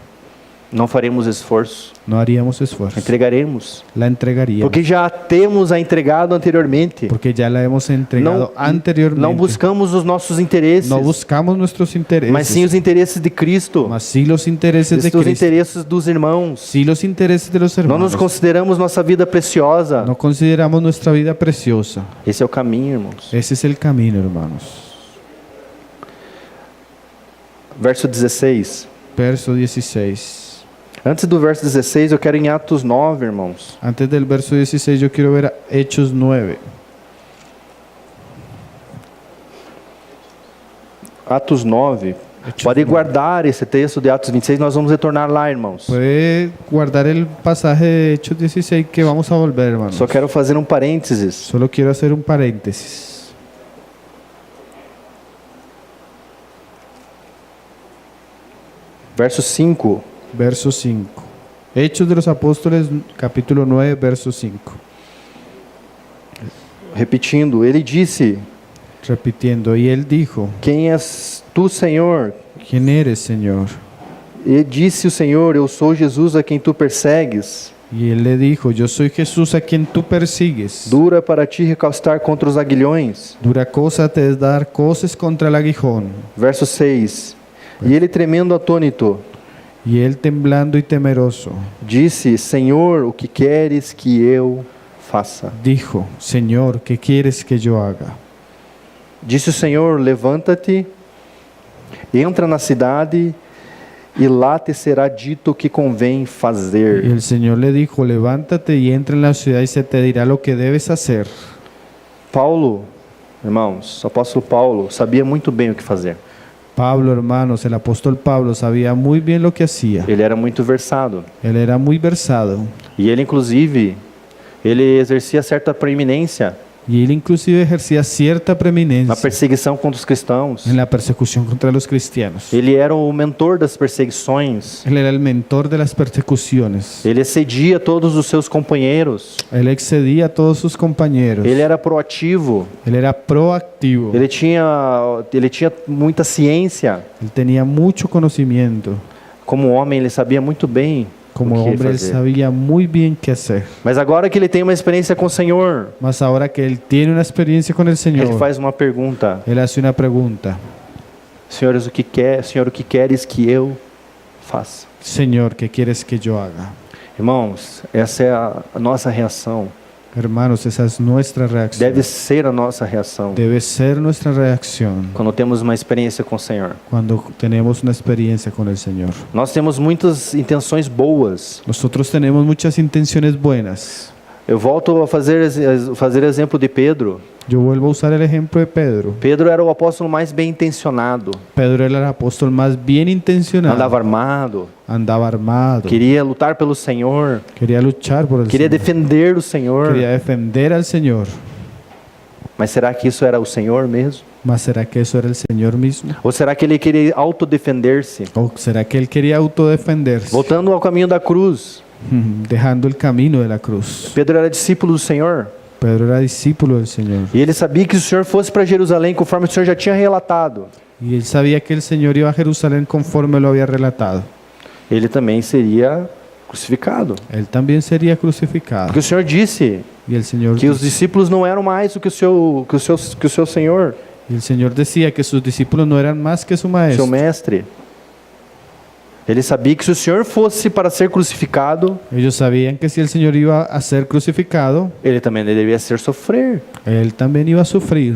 Não faremos esforço, no haríamos esfuerzo. entregaremos. La entregaríamos. Porque já temos a entregado anteriormente. Porque ya la hemos entregado anteriormente. Não buscamos os nossos interesses, No buscamos nuestros intereses, mas sim os interesses de Cristo, mas sí los intereses de os Cristo, interesses dos irmãos. sí los intereses de los Não hermanos. nos consideramos nossa vida preciosa. No consideramos nuestra vida preciosa. Esse é o caminho, irmãos. Ese es el camino, hermanos. Verso 16. Verso 16. Antes do verso 16, eu quero ir em Atos 9, irmãos. Antes del verso 16 yo quiero ver Hechos 9. Atos 9. Pode guardar esse texto de Atos 26, nós vamos retornar lá, irmãos. Puede guardar el pasaje de Hechos 16 que vamos a volver, hermanos. Só quero fazer um parênteses. Solo quiero hacer un paréntesis. Verso 5. Verso 5. Hechos de los Apóstoles, capítulo 9, verso 5. Repetindo, ele disse: Repitiendo, y él dijo, Quem és tu, Senhor? ¿quién eres, Señor? E disse o Senhor: Eu sou Jesus a quem tu persegues. Y él le dijo, yo soy Jesús a quien tú persigues. Dura para ti recaustar contra os aguilhões. Dura cosa te es dar coces contra el aguijón. Verso 6. E ele, tremendo atônito, Y él, temblando y temeroso, disse: Senhor, o que queres que eu faça? dijo, Señor, ¿qué quieres que yo haga? Disse o Senhor: Levanta-te, entra na cidade, e lá te será dito o que convém Y fazer. el Señor le dijo, levántate y entra en la ciudad y se te dirá lo que debes hacer. Paulo, irmãos, o apóstolo Paulo sabia muito bem o que fazer. Pablo, hermanos, el apóstol Pablo sabía muy bien lo que hacía. Ele era muito versado. Él era muy versado. E ele, inclusive, ele exercia certa preeminência Y él inclusive ejercía cierta na preeminencia perseguição contra os cristãos. en la persecución contra los cristianos. Ele era o mentor das perseguições. Él era el mentor de las persecuciones. Ele excedia todos os seus companheiros. Él excedía a todos sus compañeros. Ele era proativo. Él era proactivo. Ele tinha muita ciência. Él tenía mucho conocimiento. Como homem, ele sabia muito bem Como o que hombre, él fazer. sabía muy bien qué hacer. Mas agora que ele tem uma experiência com o Senhor, Mas ahora que él tiene una experiencia con el ele Señor, faz uma pergunta: él hace una pregunta. Senhor, o que queres que eu faça? Señor, ¿qué quieres que yo haga? Irmãos, essa é a nossa reação. Hermanos, esa es nuestra reacción. Deve ser a nossa reação Debe ser nuestra reacción quando temos uma experiência com o Senhor. cuando tenemos una experiencia con el Señor. Nós temos muitas intenções boas. Nosotros tenemos muchas intenciones buenas. Eu volto a fazer exemplo de Pedro. Yo vuelvo a usar el ejemplo de Pedro. Pedro era o apóstolo mais bem intencionado. Pedro era el apóstol más bien intencionado. Andava armado, Andaba armado. queria lutar pelo Senhor, Quería luchar por el queria Señor. defender o Senhor. Quería defender al Señor. Mas será que isso era o Senhor mesmo? ¿Mas será que eso era el Señor mismo? Ou será que ele queria autodefender-se? ¿O será que él quería autodefenderse? Voltando ao caminho da cruz, Dejando el camino de la cruz. Pedro era discípulo do Senhor. Pedro era discípulo del Señor. E ele sabia que se o Senhor fosse para Jerusalém, conforme o Senhor já tinha relatado, Y él sabía que el Señor iba a Jerusalén conforme lo había relatado. ele também seria crucificado. Él también sería crucificado. Porque o Senhor disse Y el Señor, que os discípulos não eram mais do que o seu Senhor, y el Señor decía que sus discípulos no eran más que su seu maestro. mestre. Ele sabia que se o Senhor fosse para ser crucificado, Ellos sabían que si el Señor iba a ser crucificado, ele também deveria ser sofrer. él también iba a sufrir.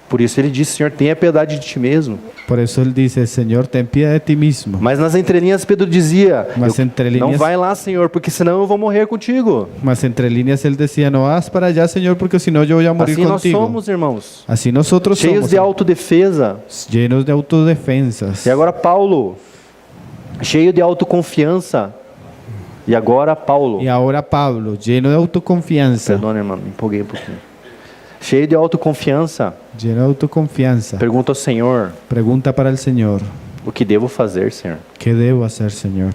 Por isso ele disse: Senhor, tenha piedade de ti mesmo. Por eso él dice, Señor, ten piedad de ti mismo. Mas nas entrelinhas Pedro dizia: Mas entre não líneas, vai lá, Senhor, porque senão eu vou morrer contigo. mas entre líneas él decía, no vas para allá, Señor, porque si no yo voy a morir Assim nós contigo. somos, irmãos, Así nosotros cheios somos, de autodefesa. llenos de autodefensas. E agora Paulo, cheio de autoconfiança. E agora Paulo, Y ahora Pablo, lleno de autoconfianza, perdona, irmão, me empolguei um pouquinho. Cheio de autoconfiança, lleno de autoconfianza, pergunta ao Senhor: pregunta para el Señor, o que devo fazer, Senhor? ¿qué debo hacer, Señor?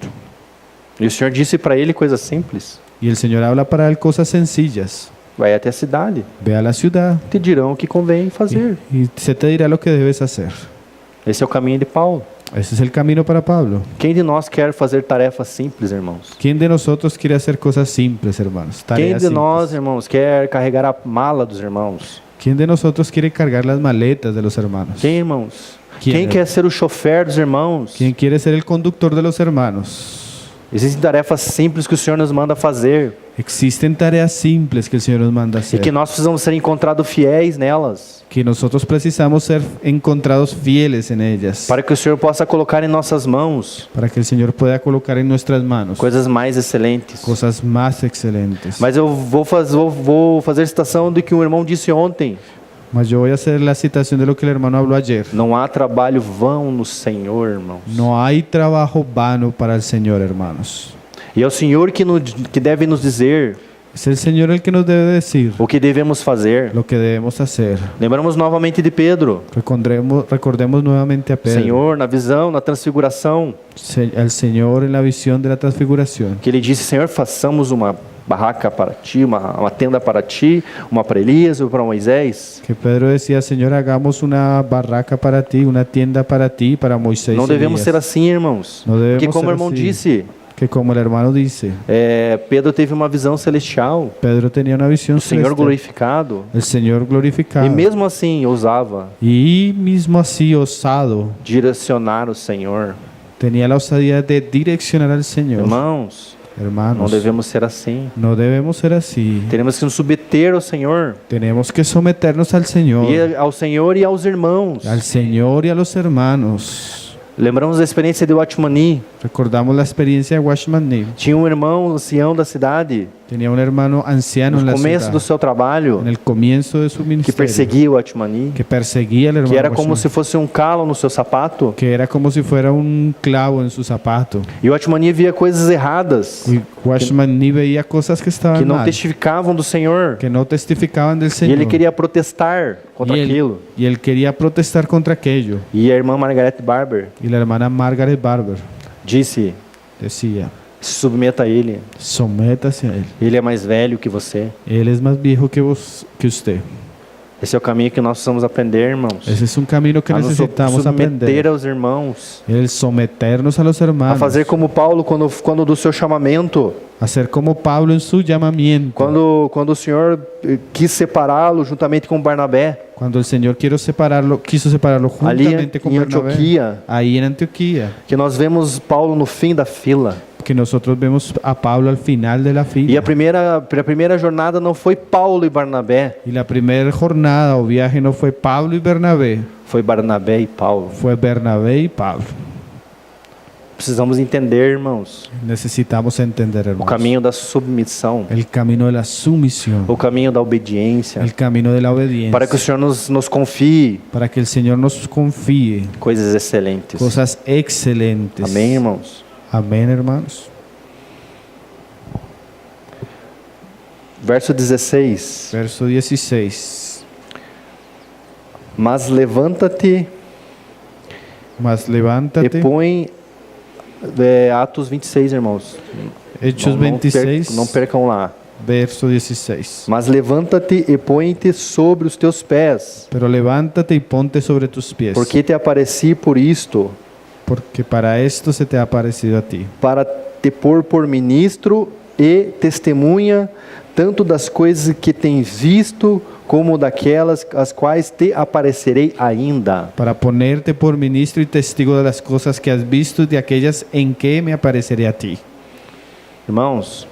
E o Senhor disse para ele coisas simples: Y el Señor habla para él cosas sencillas. vai até a cidade, Ve a la ciudad te dirão o que convém fazer. y se te dirá lo que debes hacer. Esse é o caminho de Paulo. Ese es el camino para Pablo. Quem de nós quer fazer tarefas simples, irmãos? ¿Quién de nosotros quiere hacer cosas simples, hermanos? Quem Tareas de simples. nós, irmãos, quer carregar a mala dos irmãos? ¿Quién de nosotros quiere cargar las maletas de los hermanos? Quem, irmãos? Quem Quem quer ser o chofer dos irmãos? ¿Quién quiere ser el conductor de los hermanos? Existem tarefas simples que o Senhor nos manda fazer Existen tareas simples que el Señor nos manda e hacer. que nós precisamos ser encontrados fiéis nelas, Que nosotros precisamos ser encontrados fieles en ellas. para que o Senhor possa colocar em nossas mãos Para que el Señor pueda colocar en nuestras manos coisas mais excelentes. cosas más excelentes. Mas eu vou fazer a citação do que um irmão disse ontem. Mas yo voy a hacer la citación de lo que el hermano habló ayer. Não há trabalho vão no Senhor, irmãos. No hay trabajo vano para el Señor, hermanos. E é o Senhor que deve nos dizer Es el Señor el que nos debe decir o que devemos fazer. lo que debemos hacer. Lembramos novamente de Pedro. Recordemos nuevamente a Pedro. Senhor, na visão, na transfiguração, Al Señor en la visión de la transfiguración. que ele disse: Senhor, façamos uma barraca para ti, uma tenda para ti, uma para Elias ou para Moisés. Que Pedro decía, Señor, hagamos una barraca para ti, una tienda para ti, para Moisés. Não y devemos Elías. ser assim, irmãos. Não devemos Porque, como ser o irmão assim. disse, Que como el hermano dice, Pedro teve uma visão celestial, Pedro tenía una visión o Senhor celestial. glorificado, El Señor glorificado. e mesmo assim ousava Y mismo así osado, direcionar o Senhor. tenía la osadía de direccionar al Señor. Irmãos, não Hermanos, devemos ser assim. no debemos ser así. Teremos que nos submeter ao Senhor, Tenemos que someternos al Señor, e ao Senhor e aos irmãos. al Señor y a los hermanos. Lembramos da experiência de Watchmani. Recordamos la experiencia de Watchman Nee. Tinha um irmão ancião da cidade, Tenía un hermano anciano en no la começo do ciudad, seu trabalho, en el comienzo de su que ministerio, perseguia o Watchmani, que perseguía al hermano que era como Watchman, se fosse um calo no seu sapato. que era como si fuera un clavo en su zapato. E o Watchmani via coisas erradas, Y Watchman Nee veía cosas que que estaban não mal, testificavam do Senhor. que no testificaban del E Señor. ele queria protestar contra aquilo. Y él quería protestar contra aquello. E a irmã Margaret Barber Y la hermana Margaret Barber disse: decía, se submeta a ele. sométase a él. Ele é mais velho que você. Él es más viejo que usted. Esse é o caminho que nós precisamos aprender, irmãos. Ese es un camino que A nos necesitamos submeter aprender. aos irmãos. El someternos a los A hermanos. fazer como Paulo quando do seu chamamento. Hacer como Pablo en su llamamiento. Quando o Senhor quis separá-lo juntamente com Barnabé, Cuando el Señor quiso separarlo ali juntamente con em Bernabé. Antioquia, Ahí en Antioquía. que nós vemos Paulo no fim da fila. Que nosotros vemos a Pablo al final de la E fila. a primeira jornada não foi Paulo e Barnabé, Y la primera jornada o viaje no fue Pablo y Bernabé. foi Barnabé e Paulo. Fue Bernabé y Pablo. Precisamos entender, irmãos, Necesitamos entender, o hermanos, caminho da submissão, el camino de la sumisión, o caminho da obediência, el camino de la obediencia, para que o Senhor nos confie para que el Señor nos confíe coisas excelentes. cosas excelentes. Amém, irmãos? Amén, hermanos. Verso 16. Verso 16. Mas levanta-te Mas e levántate. põe... Atos 26, irmãos. Hechos 26, Não percam lá. verso 16. Mas levanta-te e põe-te sobre os teus pés, Pero levántate y ponte sobre tus pies, porque te apareci por isto, porque para esto se te ha aparecido a ti, para te pôr por ministro e testemunha, tanto das coisas que tens visto, como daquelas as quais te aparecerei ainda. para ponerte por ministro y testigo de las cosas que has visto y de aquellas en que me apareceré a ti. Irmãos,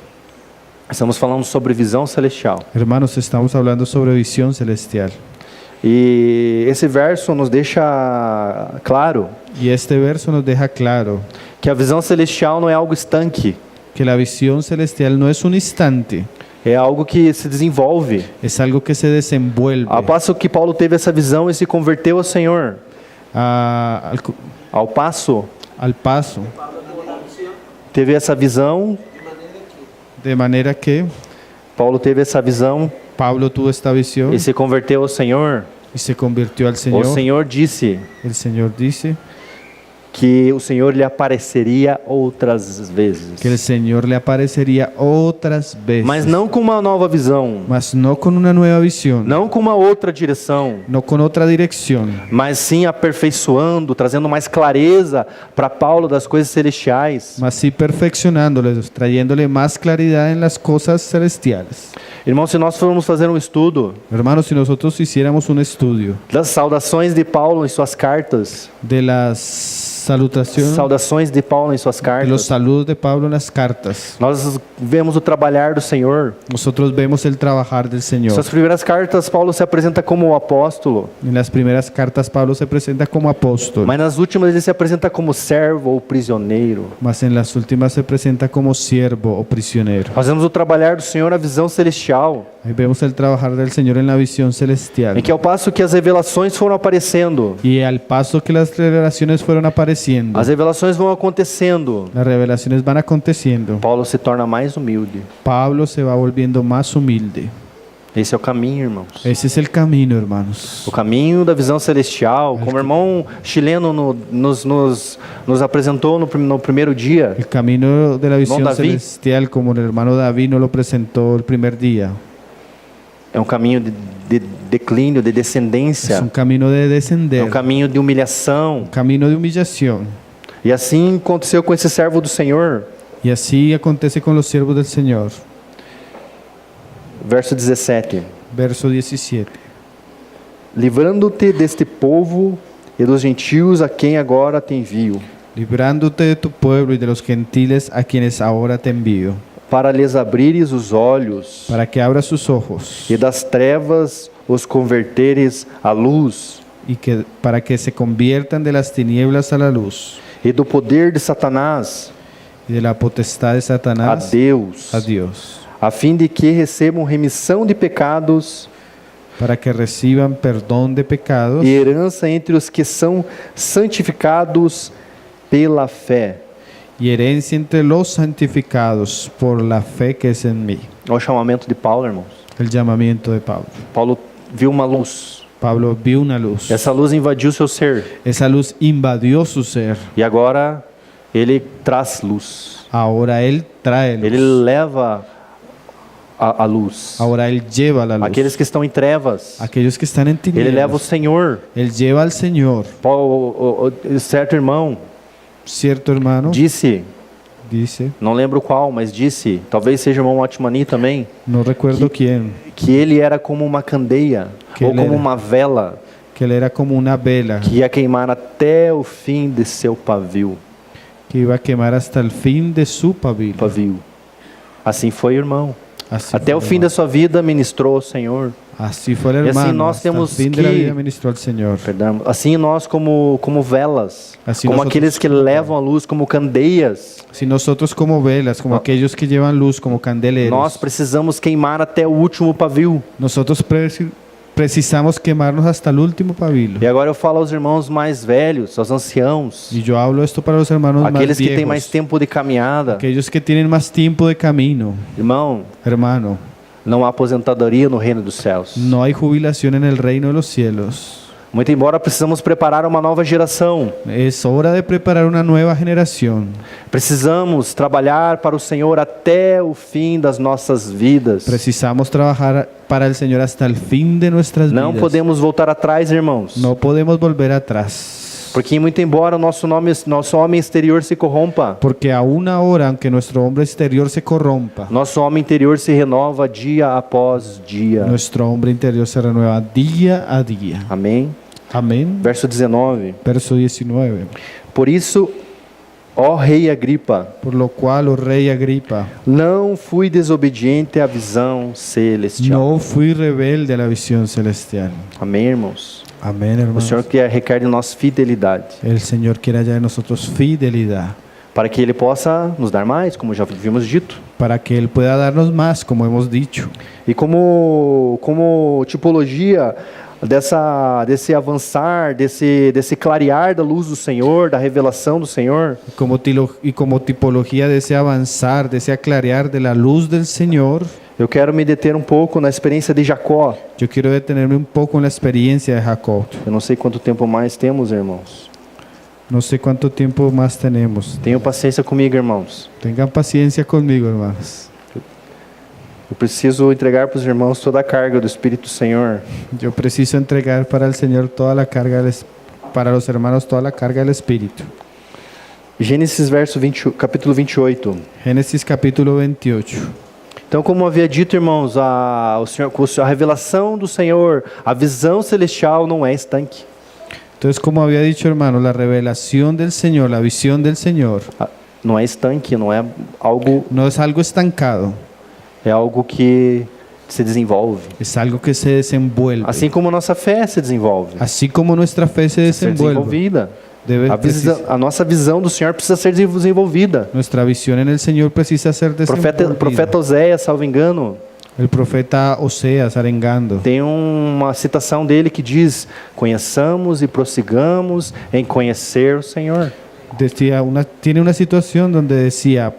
estamos falando sobre visão celestial. Hermanos, estamos hablando sobre visión celestial. E esse verso nos deixa claro Y este verso nos deja claro que a visão celestial não é algo estanque, que la visión celestial no es un instante, é algo que se desenvolve. es algo que se desenvuelve. Ao passo que Paulo teve essa visão e se converteu ao Senhor, ao passo Al paso, teve essa visão, de manera que Paulo teve essa visão Pablo tuvo esta visión e se converteu ao Senhor. y se convirtió al O Señor. Senhor disse: El Señor dice, que o Senhor lhe apareceria outras vezes. que el Señor le aparecería otras veces, Mas não com uma nova visão, mas no con una nueva visión, não com uma outra direção, no con otra dirección, mas sim aperfeiçoando, trazendo mais clareza para Paulo das coisas celestiais. mas sí perfeccionándoles, trayéndole más claridad en las cosas celestiales. Irmãos, se nós formos fazer um estudo Hermanos, si nosotros hiciéramos un estudio das saudações de Paulo em suas cartas, de las salutaciones, saudações de Paulo em suas de los cartas, saludos de Pablo en las cartas, nós vemos o trabalhar do Senhor. nosotros vemos el trabajar del Em Señor. suas primeiras cartas, Paulo se apresenta como o apóstolo, En las primeras cartas Pablo se presenta como apóstol, mas nas últimas ele se apresenta como servo ou prisioneiro. mas en las últimas se presenta como siervo o prisionero. Nós vemos o trabalhar do Senhor na visão celestial, Ahí vemos el trabajar del Señor en la visión celestial. em que ao passo que as revelações foram aparecendo, Y al paso que las revelaciones fueron apareciendo, as revelações vão acontecendo, las revelaciones van aconteciendo, Paulo se torna mais humilde. Pablo se va volviendo más humilde. Esse é o caminho, irmãos. Ese es el camino, hermanos. O caminho da visão celestial, como o irmão chileno nos apresentou no primeiro dia. El camino de la visión David. celestial, como el hermano David nos lo presentó el primer día, É um caminho de declínio, de es descendência. un camino de É descender, um caminho de humilhação. un camino de humillación. E assim aconteceu com esse servo do Senhor. Y así acontece con los siervos del Señor. Verso 17. Verso 17. Livrando-te deste povo e dos gentios a quem agora te envio, Librándote de tu pueblo y de los gentiles a quienes ahora te envío, para lhes abrires os olhos para que abras sus ojos e das trevas os converteres à luz, y que para que se conviertan de las tinieblas a la luz e do poder de Satanás y de la potestad de a Satanás Deus, a Dios, a fim de que recebam remissão de pecados para que reciban perdón de pecados e herança entre os que são santificados pela fé. y herencia entre los santificados por la fe que es en mí. Olha o chamamento de Paulo, irmãos. El llamamiento de Pablo. Paulo viu uma luz. Pablo vio una luz. Essa luz invadiu seu ser. Esa luz invadió su ser. E agora ele traz luz. Ahora él trae luz. Ele leva a luz. Ahora él lleva la luz. Aqueles que estão em trevas. Aquellos que están en Ele leva o tinieblas. Senhor. Él lleva al Señor. Paulo, certo irmão Cierto hermano disse, dice, não lembro qual, mas disse, talvez seja o irmão Otmani também, no recuerdo quién, que ele era como uma candeia Que ou ele como era. uma vela que él era como una vela que ia queimar até o fim de seu pavio. que iba a quemar hasta el fin de su pabilo. Assim foi, irmão. Así Até fue, o fim da hermano. sua vida ministrou o Senhor. Así fue el Y así hermano. nós Hasta el temos fin de la que- vida ministró al Señor. Perdão. Assim nós como velas, Assim como nós aqueles que levam a luz, como candeias, Si nosotros como velas, como aquellos que llevan luz, como candeleros, nós precisamos queimar até o último pavio. nosotros precisamos quemarnos hasta el último pabilo. E agora eu falo aos irmãos mais velhos, aos anciãos, Y yo hablo esto para los hermanos aqueles más que têm viejos, mais tempo de caminhada. aquellos que tienen más tiempo de camino. Irmão, Hermano, não há aposentadoria no reino dos céus. no hay jubilación en el reino de los cielos. Muito embora precisamos preparar uma nova geração. Es hora de preparar una nueva generación. Precisamos trabalhar para o Senhor até o fim das nossas vidas. Precisamos trabajar para el Señor hasta el fin de nuestras Não vidas. podemos voltar atrás, irmãos. No podemos volver atrás. Porque muito embora o nosso homem exterior se corrompa, Porque aún ahora, aunque nuestro hombre exterior se corrompa, nosso homem interior se renova dia após dia. nuestro hombre interior se renueva día a día. Amém? Amén. Verso 19. Verso 19. Por isso, ó rei Agripa, Por lo cual, oh rey Agripa, não fui desobediente à visão celestial. no fui rebelde a la visión celestial. Amém, irmãos? Amén, O hermanos. Senhor requer de nós fidelidade, El Señor quiere hallar en nosotros fidelidad, para que Ele possa nos dar mais, como já vimos dito. para que Él pueda darnos más, como hemos dicho. E como tipologia desse avançar, desse clarear da luz do Senhor, da revelação do Senhor, Como tipología de ese avanzar, de ese aclarear de la luz del Señor, eu quero me deter um pouco na experiência de Jacó. yo quiero detenerme un poco en la experiencia de Jacob. Eu não sei quanto tempo mais temos, irmãos. No sé cuánto tiempo más tenemos. Tenham paciência comigo, irmãos. Tengan paciencia conmigo, hermanos. Eu preciso entregar para os irmãos toda a carga do Espírito do Senhor. Yo preciso entregar para el Señor toda la carga, para los hermanos toda la carga del Espíritu. Gênesis capítulo 28. Génesis capítulo 28. Então, como havia dito, irmãos, a revelação do Senhor, a visão celestial não é estanque. Entonces, como había dicho, hermano, la revelación del Señor, la visión del Señor, Não é estanque, não é algo, no es algo estancado, é algo que se desenvolve. es algo que se desenvuelve. Assim como a nossa fé se desenvolve. Así como nuestra fe se Ser desenvuelve, desenvolvida. debe A nossa visão do Senhor precisa ser desenvolvida. nuestra visión en el Señor precisa ser O desenvolvida. profeta Oséias, salvo engano, El profeta Oseas, arengando, tem uma citação dele que diz: conheçamos e prossigamos em conhecer o Senhor. tiene una situación donde decía,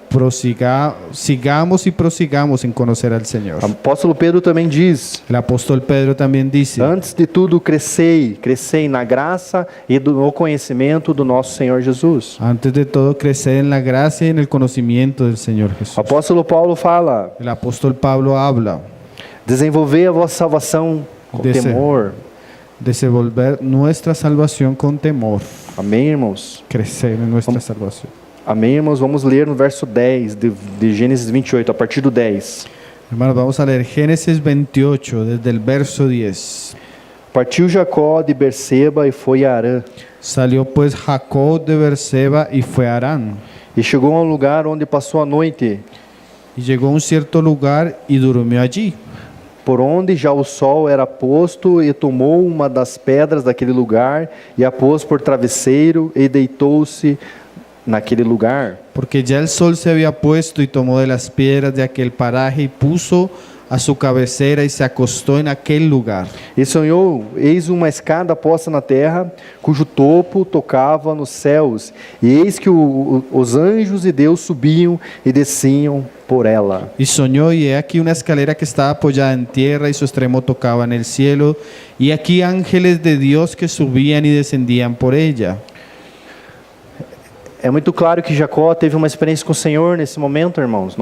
sigamos y prosigamos en conocer al Señor. O apóstolo Pedro também diz: El apóstol Pedro también dice, antes de tudo, crescei na graça e no conhecimento do nosso Senhor Jesus. antes de todo, crecer en la gracia y en el conocimiento del Señor Jesús. O apóstolo Paulo fala: El apóstol Pablo habla desenvolver a vossa salvação com temor. desenvolver nuestra salvación con temor, Amém, irmãos? crecer en nuestra salvación. Amém, irmãos? Vamos ler no verso 10 de Gênesis 28, a partir do 10. Hermanos, vamos a leer Génesis 28, desde el verso 10. Partiu Jacó de Berseba e foi a Harã. Salió pues Jacob de Berseba y fue a Harán. E chegou a um lugar onde passou a noite, Y llegó a un cierto lugar y durmió allí. por onde já o sol era posto, e tomou uma das pedras daquele lugar, e a pôs por travesseiro, e deitou-se naquele lugar. Porque ya el sol se había puesto y tomó de las piedras de aquel paraje y puso a su cabecera y se acostó en aquel lugar. E sonhou, eis uma escada posta na terra, cujo topo tocava nos céus, e eis que os anjos de Deus subiam e desciam por ela. Y soñó, y he aquí una escalera que estaba apoyada en tierra y su extremo tocaba en el cielo, y aquí ángeles de Dios que subían y descendían por ella. É muito claro que Jacó teve uma experiência com o Senhor nesse momento, irmãos.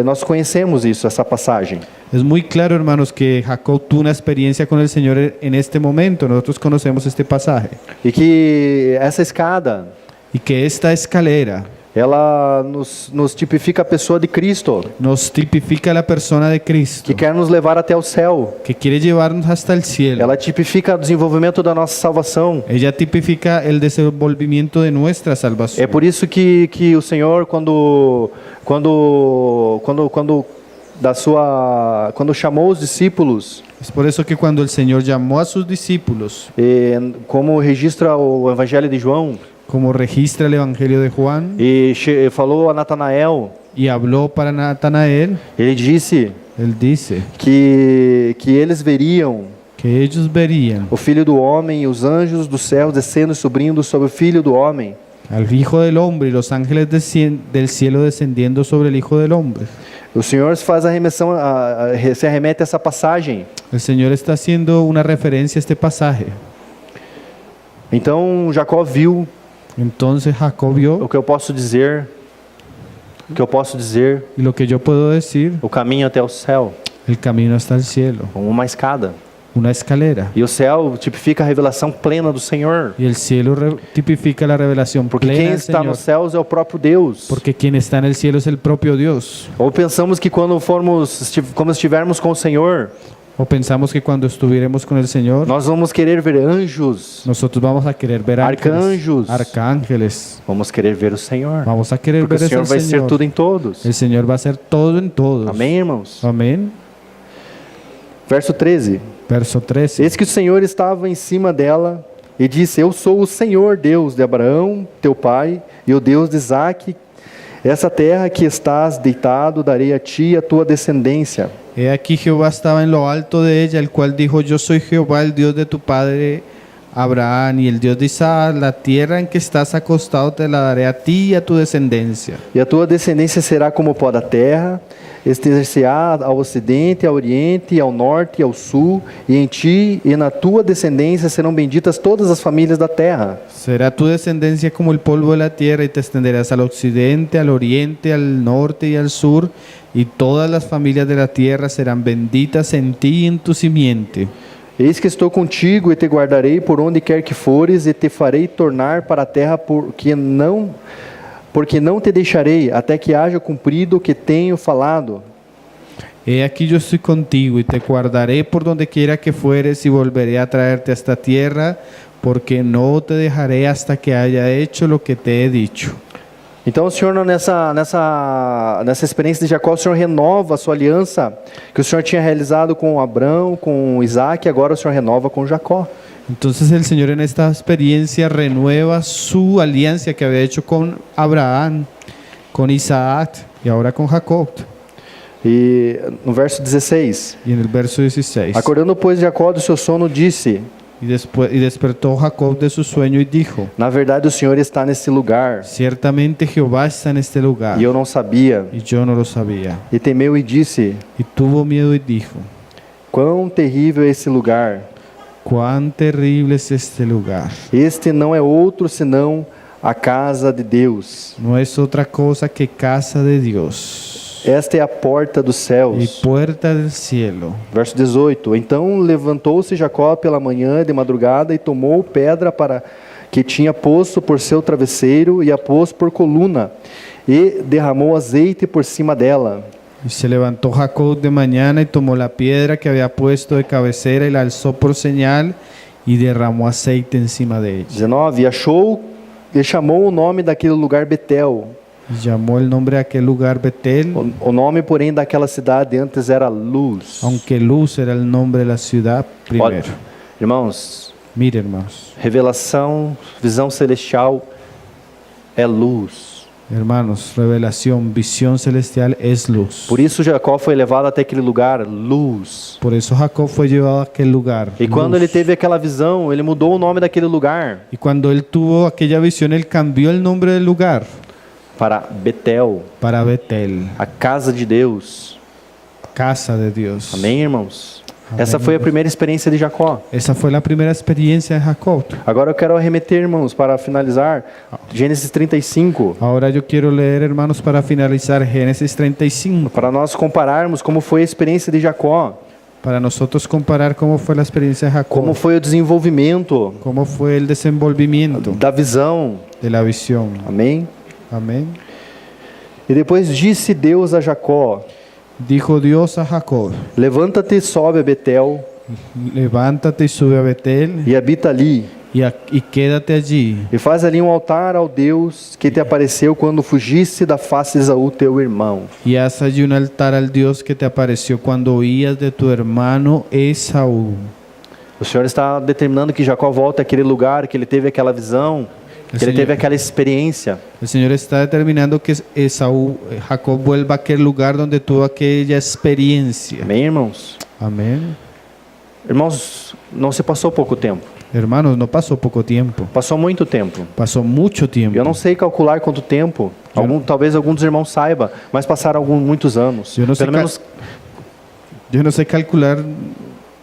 Nós conhecemos isso, essa passagem. Es muy claro, hermanos, que Jacob tuvo una experiencia con el Señor en este momento. Nosotros conocemos este pasaje. E que essa escada, Y que esta escalera ela nos tipifica a pessoa de Cristo, nos tipifica la persona de Cristo, que quer nos levar até o céu. que quiere llevarnos hasta el cielo. Ela tipifica o desenvolvimento da nossa salvação. Ella tipifica el desenvolvimiento de nuestra salvación. É por isso que o Senhor, quando chamou os discípulos, Es por eso que cuando el Señor llamó a sus discípulos, como registra o Evangelho de João, como registra el Evangelio de Juan, e falou a Natanael, y habló para Natanael, ele disse él dice que eles veriam que ellos verían o Filho do Homem e os anjos do céu descendo e subindo sobre o Filho do Homem. al Hijo del Hombre y los ángeles del cielo descendiendo sobre el Hijo del Hombre. O Senhor faz a remissão, se arremete a essa passagem. El Señor está haciendo una referencia a este pasaje. Então Jacó viu Entonces Jacob vio, o que eu posso dizer, y lo que yo puedo decir, o caminho até o céu, el camino hasta el cielo, como uma escada. una escalera. E o céu tipifica a revelação plena do Senhor. Y el cielo tipifica la revelación Porque plena quem del está Señor. nos céus é o próprio Deus. Porque quien está en el cielo es el propio Dios. Ou pensamos que quando estivermos com o Senhor, O pensamos que cuando estuviéramos con el Señor, nós vamos querer ver anjos, nosotros vamos a querer ver arcanjos, arcángeles. vamos querer ver o Senhor. Vamos a querer Porque o ver Senhor al vai ser Señor. tudo em todos. El Señor va a ser todo en todos. Amém, irmãos? Amén. Verso 13. Verso 13. Eis que o Senhor estava em cima dela e disse: Eu sou o Senhor Deus de Abraão, teu pai, e o Deus de Isaque. Essa terra que estás deitado darei a ti e a tua descendência. He aquí Jehová estaba en lo alto de ella, el cual dijo, yo soy Jehová, el Dios de tu padre Abraham y el Dios de Isaac. La tierra en que estás acostado te la daré a ti y a tu descendencia. E a tua descendência será como o pó da terra, estender-se-á ao ocidente, ao oriente, ao norte e ao sul, e em ti e na tua descendência serão benditas todas as famílias da terra. Será tu descendencia como el polvo de la tierra y te extenderás al occidente, al oriente, al norte y al sur, y todas las familias de la tierra serán benditas en ti y en tu simiente. Eis que estou contigo e te guardarei por onde quer que fores, e te farei tornar para a terra, porque não te deixarei, até que haja cumprido o que tenho falado. He aquí yo estoy contigo y te guardaré por donde quiera que fueres y volveré a traerte a esta tierra, porque no te dejaré hasta que haya hecho lo que te he dicho. Então o Senhor, nessa experiência de Jacó, o Senhor renova a sua aliança que o Senhor tinha realizado com Abrão, com Isaac, e agora o Senhor renova com Jacó. Entonces el Señor en esta experiencia renueva su alianza que había hecho con Abraham, con Isaac y ahora con Jacob. E no verso 16, Y en el verso 16. acordando pois Jacó do seu sono, disse: Y despertó Jacob de su sueño y dijo: na verdade o Senhor está nesse lugar, ciertamente Jehová está en este lugar. e eu não sabia. Y yo no lo sabía. E temeu e disse: Y tuvo miedo y dijo: quão terrível é esse lugar! cuán terrible es este lugar. Este não é outro senão a casa de Deus. No es otra cosa que casa de Dios Esta é a porta dos y céus. puerta del cielo. Verso 18. Então levantou-se Jacó pela manhã de madrugada e tomou pedra para que tinha posto por seu travesseiro e a pôs por coluna e derramou azeite por cima dela. Y se levantó Jacob de mañana y tomó la piedra que había puesto de cabecera y la alzó por señal y derramó aceite encima de ella. 19. Achou e chamou o nome daquele lugar Betel. Y llamó el nombre de aquel lugar Betel, O nome, porém, daquela cidade antes era Luz. aunque Luz era el nombre de la ciudad Olha, primero. irmãos, Mire, hermanos, revelação, visão celestial é luz. hermanos, revelación, visión celestial es luz. Por isso Jacó foi levado até aquele lugar, luz. Por eso Jacob fue llevado a aquel lugar. E quando luz. ele teve aquela visão, ele mudou o nome daquele lugar Y cuando él tuvo aquella visión, él cambió el nombre del lugar para Betel, para Betel, a casa de Deus. casa de Dios. Amém, irmãos? Amém. Essa foi a primeira experiência de Jacó. Esa fue la primera experiencia de Jacob. Agora eu quero arremeter, irmãos, para finalizar, Gênesis 35, Ahora yo quiero leer, hermanos, para finalizar Génesis 35, para nós compararmos como foi a experiência de Jacó, para nosotros comparar cómo fue la experiencia de Jacob, como foi o desenvolvimento cómo fue el desenvolvimiento da visão. de la visión. Amém? Amén. E depois disse Deus a Jacó: Dijo Dios a Jacob: levanta-te e sobe a Betel levántate y sube a Betel e habita ali. y quédate allí. E faz ali um altar ao Deus que te apareceu quando fugiste da face de Esaú, teu irmão. Y haz allí un altar al Dios que te apareció cuando huías de tu hermano Esaú. O Senhor está determinando que Jacó volte àquele lugar, que ele teve aquela visão, que ele teve aquela experiência. El Señor está determinando que Jacob vuelva a aquel lugar donde tuvo aquella experiencia. Amém, irmãos? Amén. Irmãos, não se passou pouco tempo. Hermanos, no pasó poco tiempo, Passou muito tempo. pasó mucho tiempo. Eu não sei calcular quanto tempo. Talvez algum dos irmãos saiba, mas passaram muitos anos. Eu não sei Pelo menos Yo no sé calcular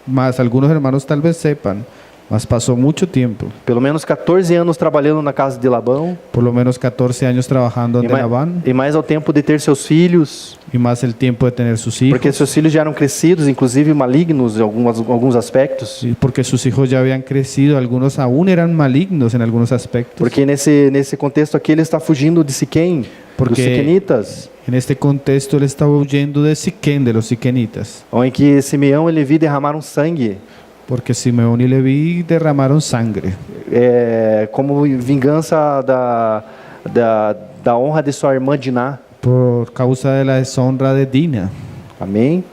más, algunos hermanos tal vez sepan, mas pasó mucho tiempo. Pelo menos 14 anos trabalhando na casa de Labão. Por lo menos 14 años trabajando E de Labán. mais ao tempo de ter seus filhos. Y más el tiempo de tener sus hijos. Porque seus filhos já eram crescidos, inclusive malignos em alguns aspectos. Sí, porque sus hijos ya habían crecido, algunos aún eran malignos en algunos aspectos. Porque nesse contexto aqui ele está fugindo de Siquém, dos Porque siquenitas, en este contexto él estaba huyendo de Siquén, de los siquenitas. onde que Simeão e Levi derramaram sangue, Porque Simeón y Leví derramaron sangre. como vingança da honra de sua irmã Diná. Por causa de la deshonra de Dina. Amém?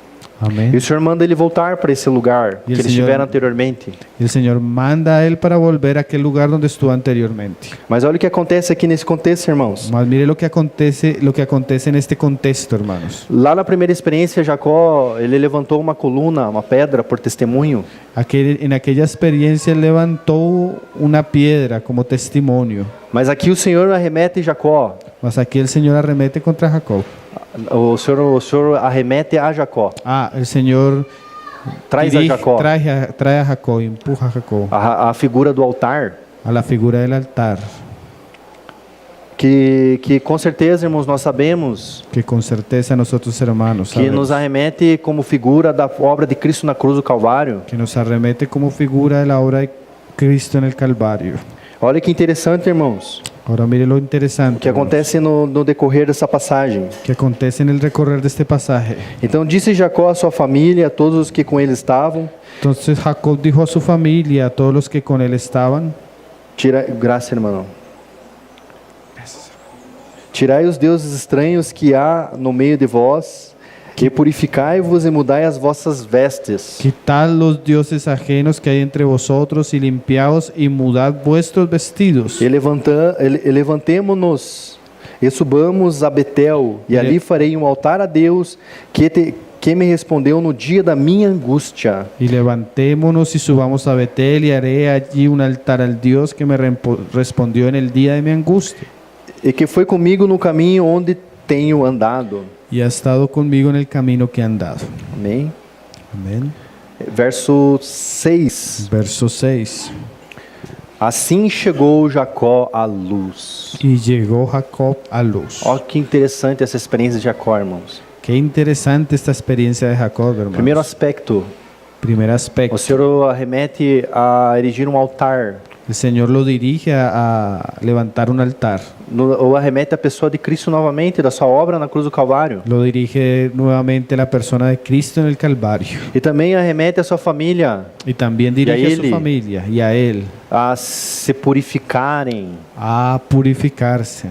E Amén. o Senhor manda ele voltar para esse lugar que E o eles Senhor- estiveram anteriormente. Y el Señor manda a él para volver a aquel lugar donde estuvo anteriormente. Mas olha o que acontece aqui nesse contexto, irmãos. Mas mire lo que acontece en este contexto, hermanos. Lá na primeira experiência, Jacó, ele levantou uma coluna, uma pedra por testemunho. En aquella experiencia él levantó una piedra como testimonio. Mas aqui o Senhor arremete Jacó. Mas aquí el Señor arremete contra Jacob. O Senhor arremete a Jacó. El Señor Traz a Jacó trae a Jacob, empuja a Jacob a figura do altar. a la figura del altar, Que com certeza, irmãos, nós sabemos que con certeza nosotros hermanos que nos sabemos arremete como figura da obra de Cristo na cruz do Calvário. que nos arremete como figura de la obra de Cristo en el Calvario. Olha que interessante, irmãos, Ahora mire lo o interesante que acontece no decorrer dessa passagem. que acontece en el recorrer de este pasaje. Então disse Jacó à sua família, a todos os que com ele estavam, Entonces Jacob dijo a su familia, a todos los que con él estaban: graça, irmão. Tirai os deuses estranhos que há no meio de vós, que purificai-vos e mudai as vossas vestes. quitad los dioses ajenos que hay entre vosotros y limpiaos y mudad vuestros vestidos. E levantemo-nos e subamos a Betel, e ali farei um altar a Deus que me respondeu no dia da minha angústia. Y levantémonos y subamos a Betel y haré allí un altar al Dios que me respondió en el día de mi angustia. E que foi comigo no caminho onde tenho andado. Y ha estado conmigo en el camino que he andado. Amém? Amén. Verso 6. Verso 6. Assim chegou Jacó à luz. Y llegó Jacob a luz. Olha que interessante essa experiência de Jacó, irmãos. Qué interesante esta experiencia de Jacob, hermanos. Primeiro aspecto, Primer aspecto. o Senhor arremete a erigir um altar, El Señor lo dirige a levantar un altar. ou arremete a pessoa de Cristo novamente, da sua obra na cruz do Calvário. Lo dirige nuevamente a la persona de Cristo en el Calvario. E também arremete a sua família Y también dirige a su él. familia y a él a se purificarem, a purificarse,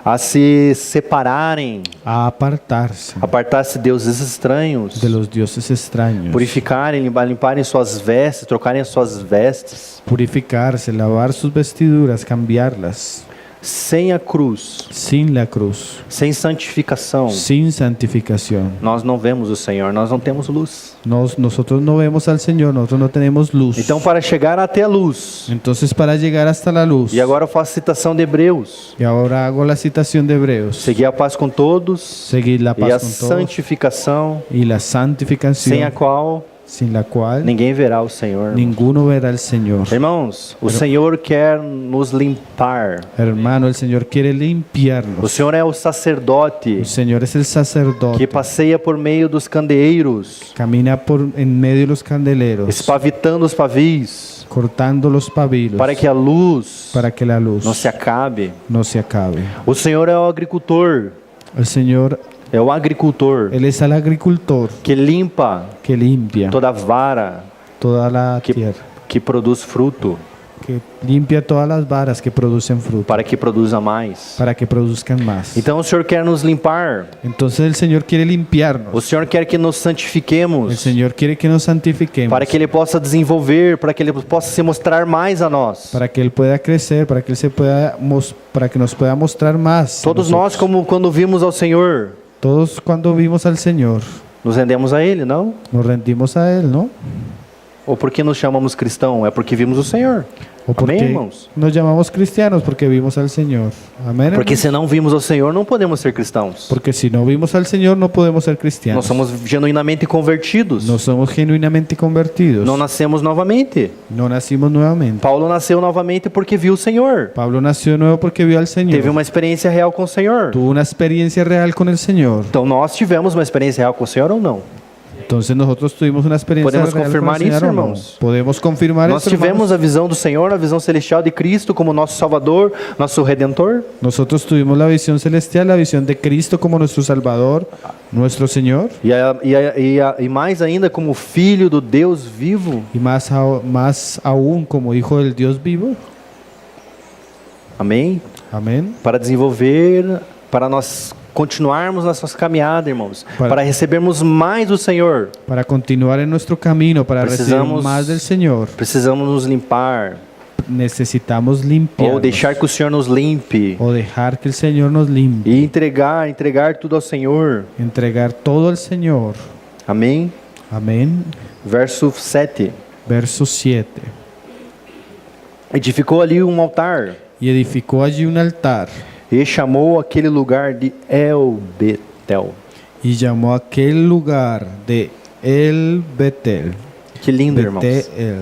a se separarem, a apartarse apartar-se de deuses estranhos, de los dioses extraños, purificarem, limparem suas vestes, trocarem as suas vestes. purificarse, lavar sus vestiduras, cambiarlas, Sem a cruz, sin la cruz, sem santificação, sin santificación. nós não vemos o Senhor, nós não temos luz. Nosotros no vemos al Señor, nosotros no tenemos luz. Então, para chegar até a luz, Entonces, para llegar hasta la luz, e agora eu faço citação de Hebreus, y ahora hago la citación de Hebreos, seguir a paz com todos seguir la e a paz con todos santificação, y la sem a santificación, qual sin la cual ninguém verá o Senhor. ninguno verá al Señor. Irmãos, o Senhor quer nos limpar. Hermano, el Señor quiere O limpiarnos. Senhor é o sacerdote El Señor es el que sacerdote, passeia por meio dos candeeiros, camina en medio de los candeleros, espavitando os pavis, cortando los pabilos, para que a luz para que la luz não se acabe. no se acabe. O Senhor é o agricultor, El Señor, é o agricultor Él es el agricultor que limpa que limpia toda vara toda la que, tierra, que produz fruto, que limpia todas las varas que producen fruto, para que produza mais. para que produzcan más. Então o Senhor quer nos limpar. Entonces el Señor quiere O limpiarnos. Senhor quer que nos El santifiquemos, Señor quiere que nos santifiquemos, para que Ele possa desenvolver, para que Ele possa se mostrar mais a nós. para que Él pueda crecer, para que Él para que nos pueda mostrar más. a Todos nós, nosotros. como quando vimos ao Senhor, Todos cuando vimos al Señor, nos rendemos a Ele, não? nos rendimos a Él, ¿no? Ou porque nos chamamos cristão? É porque vimos o Senhor. ¿O por Amém, qué irmãos? nos llamamos cristianos? Porque vimos al Señor. Amén. Porque hermanos? se não vimos o Senhor, não podemos ser cristãos. Porque si no vimos al Señor, no podemos ser cristianos. Nós somos genuinamente convertidos. No somos genuinamente convertidos. Não nascemos novamente. No nacimos nuevamente. Paulo nasceu novamente porque viu o Senhor. Pablo nació de nuevo porque vio al Señor. Teve uma experiência real com o Senhor. Tuvo una experiencia real con el Señor. Então nós tivemos uma experiência real com o Senhor ou não? Entonces nosotros tuvimos una experiencia Podemos real confirmar con el Señor, isso, ¿o no? irmãos? Podemos confirmar Nós eso, tivemos hermanos? a visão do Senhor, a visão celestial de Cristo como nosso Salvador, nosso Redentor. Nosotros tuvimos la visión celestial, la visión de Cristo como nuestro Salvador, nuestro Señor. E mais ainda como Filho do Deus vivo. Y más aún como hijo del Dios vivo. Amém? Amén. Para desenvolver, para nós continuarmos na nossa caminhada, irmãos. Para- Para recebermos mais do Senhor, Para continuar en nuestro camino, para recibir Precisamos- más del Señor, precisamos nos limpar. necesitamos limpiar. Ou deixar que o Senhor nos limpe. O dejar que el Señor nos limpie. E entregar tudo ao Senhor. Entregar todo al Señor. Amém? Amén. Verso 7. Verso 7. Edificou ali um altar Y edificó allí un altar e chamou aquele lugar de El Betel. y llamó a aquel lugar de El Betel. Que lindo, irmãos. Betel.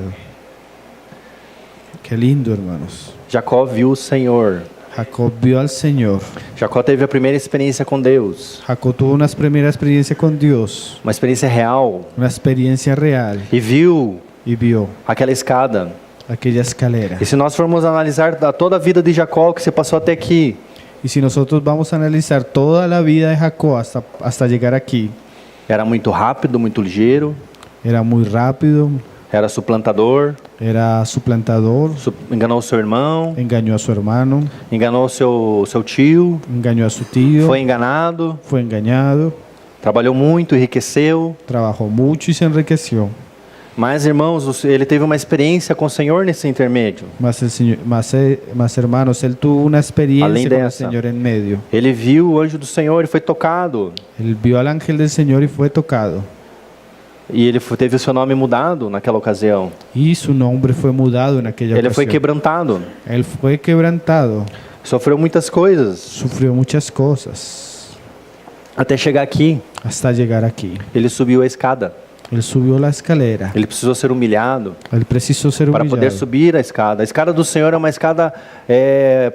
Qué lindo, hermanos. Jacó viu o Senhor. Jacob vio al Señor. Jacó teve a primeira experiência com Deus. Jacob tuvo una primera experiencia con Dios, Uma experiência real. una experiencia real, E viu y vio aquela escada. aquella escalera. E se nós formos analisar toda a vida de Jacó que se passou até aqui, Y si nosotros vamos a analizar toda la vida de Jacob hasta llegar aquí, era muito rápido, muito ligeiro, era muy rápido, era suplantador, era suplantador, enganou seu irmão, engañó a su hermano, enganou seu tio, engañó a su tío, foi enganado, fue engañado, trabalhou muito, enriqueceu. trabajó mucho y se enriqueció. Mas, irmãos, ele teve uma experiência com o Senhor nesse intermédio. Mas hermanos, él tuvo una experiencia Além con el dessa. Señor en medio. Ele viu o anjo do Senhor e foi tocado. Él vio al ángel del Señor y fue tocado. E ele teve o seu nome mudado naquela ocasião. Y su nombre fue mudado en aquella Ele foi ocasión. quebrantado. Él fue quebrantado, Sofreu muitas coisas. sufrió muchas cosas Até chegar aqui, hasta llegar aquí. ele subiu a escada. Él subió la escalera. Ele precisou ser humilhado Él precisó ser para poder humillado. subir a escada. A escada do Senhor é uma escada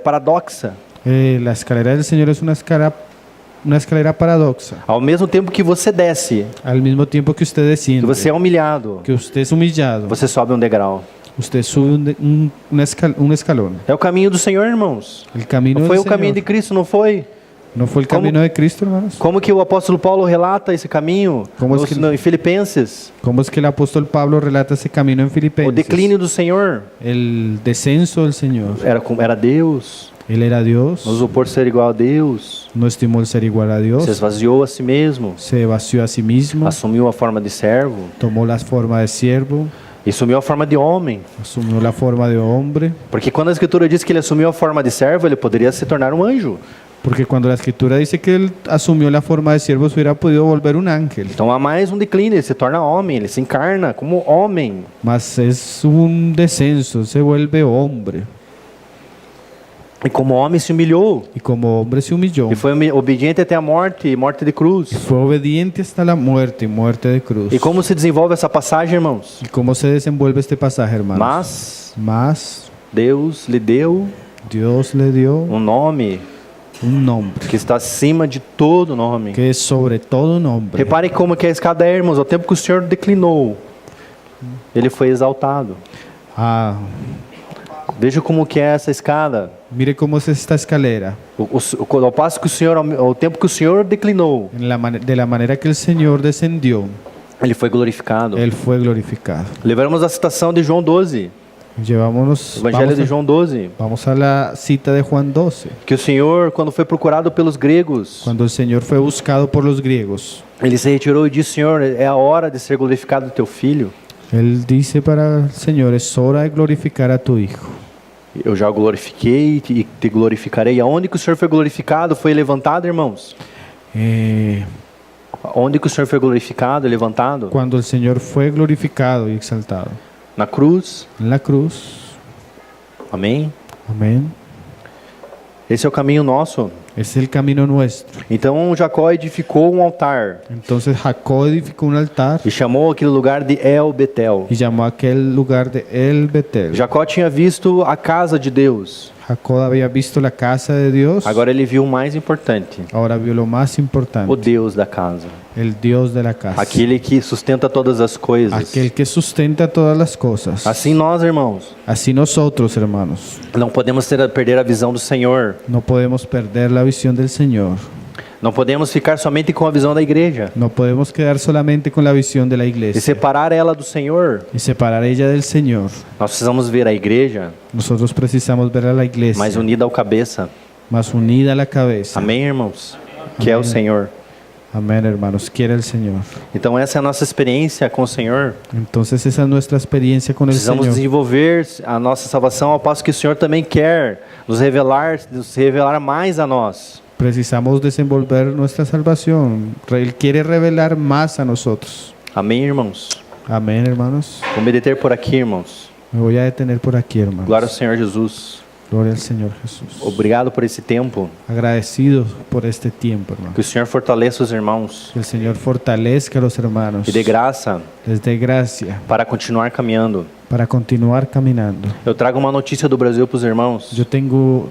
paradoxa. La escalera del Señor es una escalera paradoxa. Ao mesmo tempo que você desce, Al mismo tiempo que usted que desciende, você é humilhado, que usted es humillado, você sobe um degrau. usted sube un escalón. É o caminho do Senhor, irmãos. El camino Não foi del o caminho Señor. de Cristo, não foi? ¿No fue el ¿Cómo? camino de Cristo, hermanos? Como que o apóstolo Paulo relata esse caminho Como es que- em Filipenses? ¿Cómo es que el apóstol Pablo relata ese camino en O Filipenses? declínio do Senhor El descenso del Señor. era Deus, Él era Dios, nos por ser igual a Deus, no estimó el ser igual a Dios, se esvaziou a si mesmo, se vació a sí mismo, assumiu a forma de servo tomó la forma de siervo, e assumiu a forma de homem. asumió la forma de hombre, Porque quando a Escritura diz que ele assumiu a forma de servo, ele poderia se tornar um anjo. porque cuando la escritura dice que él asumió la forma de siervo, se hubiera podido volver un ángel, Então há mais um declínio, ele se torna homem, ele se encarna como homem. mas es un descenso, se vuelve hombre, E como homem se humilhou. y como hombre se humilló, E foi obediente até a morte, e morte de cruz. fue obediente hasta la muerte y muerte de cruz. E como se desenvolve essa passagem, irmãos? ¿Y cómo se desenvuelve este pasaje, hermanos? Mas Mas Deus lhe deu Dios le dio um nome un nombre que está acima de todo nome. que es sobre todo nombre. Repare como que a escada é, irmãos. Ao tempo que o Senhor declinou, ele foi exaltado. Ah, Veja como que é essa escada. mire cómo es esta escalera. Ao passo que o Senhor, ao tempo que o Senhor declinou, De la manera que el Señor descendió, ele foi glorificado. Él fue glorificado. Lembramos a citação de João 12, Llevámonos, Evangelho de João 12, vamos a la cita de Juan 12. que o Senhor, quando foi procurado pelos gregos, Cuando el Señor fue buscado por los griegos, ele se retirou e disse: Senhor, é a hora de ser glorificado o teu filho. Él dice para el Señor, es hora de glorificar a tu Hijo. Eu já o glorifiquei e te glorificarei. Aonde que o Senhor foi glorificado, foi levantado, irmãos? Onde que o Senhor foi glorificado e levantado? Cuando el Señor fue glorificado y exaltado. Na cruz. En la cruz. Amém? Amén. Esse é o caminho nosso. Es el camino nuestro. Então Jacó edificou um altar Entonces Jacob edificó un altar e chamou aquele lugar de El Betel. y llamó a aquel lugar de El Betel. Jacó tinha visto a casa de Deus. Jacob había visto la casa de Dios. Agora ele viu o mais importante: Ahora vio lo más importante. o Deus da casa. El Dios de la casa. Aquele que sustenta todas as coisas. Aquel que sustenta todas las cosas. Assim nós, irmãos, Así nosotros, hermanos, não podemos perder a visão do Senhor. no podemos perder la visión del Señor. Não podemos ficar somente com a visão da igreja No podemos quedar solamente con la visión de la e iglesia separar ela do Senhor. y separar ella del Señor. Nós precisamos ver a igreja Nosotros precisamos ver a la iglesia mais unida ao cabeça. más unida a la cabeza. Amém, irmãos? Que é o Amém. Senhor. Amén, hermanos. Quiere el Señor. Então essa é a nossa experiência com o Senhor. Entonces esa es nuestra experiencia con el Precisamos Señor. desenvolver a nossa salvação ao passo que o Senhor também quer nos revelar mais a nós. Precisamos desenvolver nuestra salvación. Él quiere revelar más a nosotros. Amém, irmãos? Amén, hermanos. Vou me deter por aqui, irmãos. Me voy a detener por aquí, hermanos. Glória ao Senhor Jesus. Gloria al Señor Jesús. Obrigado por esse tempo. Agradecidos por este tiempo, hermano. Que o Senhor fortaleça os irmãos Que el Señor fortalezca a los hermanos. e dê graça Les dé gracia para continuar caminhando. para continuar caminando. Eu trago uma notícia do Brasil para os irmãos. Yo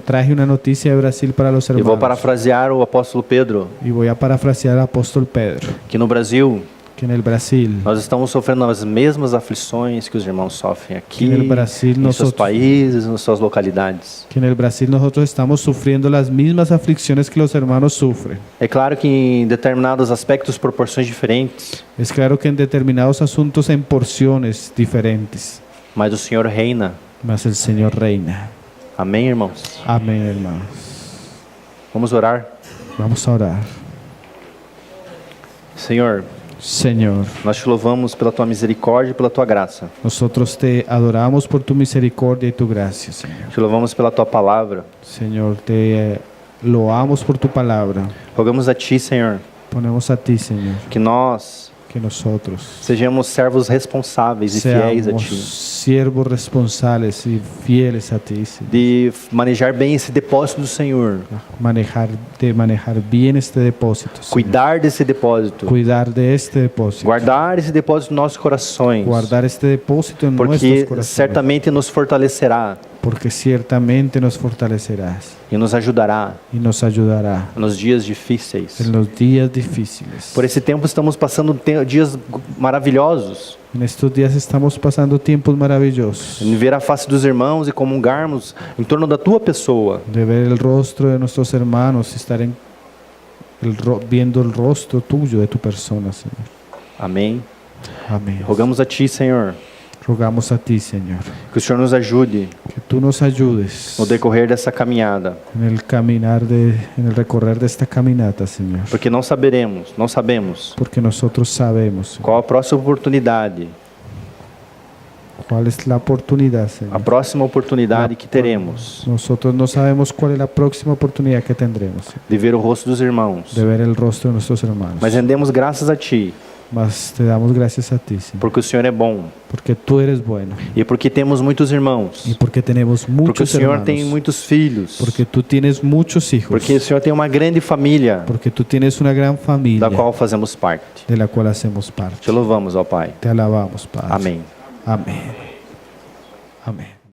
traje una noticia de Brasil para los E vou hermanos. parafrasear o apóstolo Pedro, Y voy a parafrasear al apóstol Pedro, que no Brasil que en el Brasil, nós estamos sofrendo as mesmas aflições que os irmãos sofrem aqui, Que no Brasil em seus nosotros- países, nas suas localidades. que en el Brasil nosotros estamos sufriendo las mismas aflicciones que los hermanos sufren. É claro que em determinados aspectos, proporções diferentes, Es claro que en determinados asuntos en porciones diferentes, mas o Senhor reina. mas el Señor reina. Amém, irmãos? Amén, hermanos. Vamos orar. Vamos a orar. Senhor, Señor, nós te louvamos pela tua misericórdia e pela tua graça. nosotros te adoramos por tu misericordia y tu gracia, Señor. Te louvamos pela tua palavra. Señor, te loamos por tu palabra. Rogamos a ti, Senhor, Ponemos a ti, Señor, que nós que nosotros sejamos servos responsáveis e fiéis a seamos ti, siervos responsables y fieles a ti, Señor. de manejar bem esse depósito do Senhor, Manejar bien este depósito, Señor. cuidar desse depósito, Cuidar de este depósito. guardar esse depósito nos nossos corações, Guardar este depósito en nuestros porque corazones. certamente nos fortalecerá Porque ciertamente nos fortalecerás e nos ajudará y nos ayudará nos dias difíceis. en los días difíciles. Por esse tempo estamos passando dias maravilhosos, En estos días estamos pasando tiempos maravillosos em ver a face dos irmãos e comungarmos em torno da tua pessoa. de ver el rostro de nuestros hermanos, estar viendo el rostro tuyo, de tu persona, Señor. Amém. Amén. Rogamos a ti, Senhor, Rogamos a ti, Señor, que o Senhor nos ajude que tú nos ayudes no decorrer dessa caminhada, en el recorrer de esta caminata, Señor. porque não sabemos Porque nosotros sabemos qual a próxima oportunidade, cuál es la oportunidad, a Señor. próxima oportunidade que teremos Nosotros no sabemos cuál es la próxima oportunidad que tendremos de ver o rosto dos irmãos, de ver el rostro de nuestros hermanos. mas rendemos graças a ti, Mas te damos gracias a ti, Señor, porque o Senhor é bom porque tú eres bueno e porque temos muitos y irmãos, porque tenemos porque o muchos Senhor hermanos, tem muitos filhos, porque tú tienes muchos hijos, porque o Senhor tem uma grande família porque tú tienes una gran familia da qual fazemos parte. de la cual hacemos parte. Te louvamos, ó Pai. Te alabamos, Padre. Amém. Amén. Amén.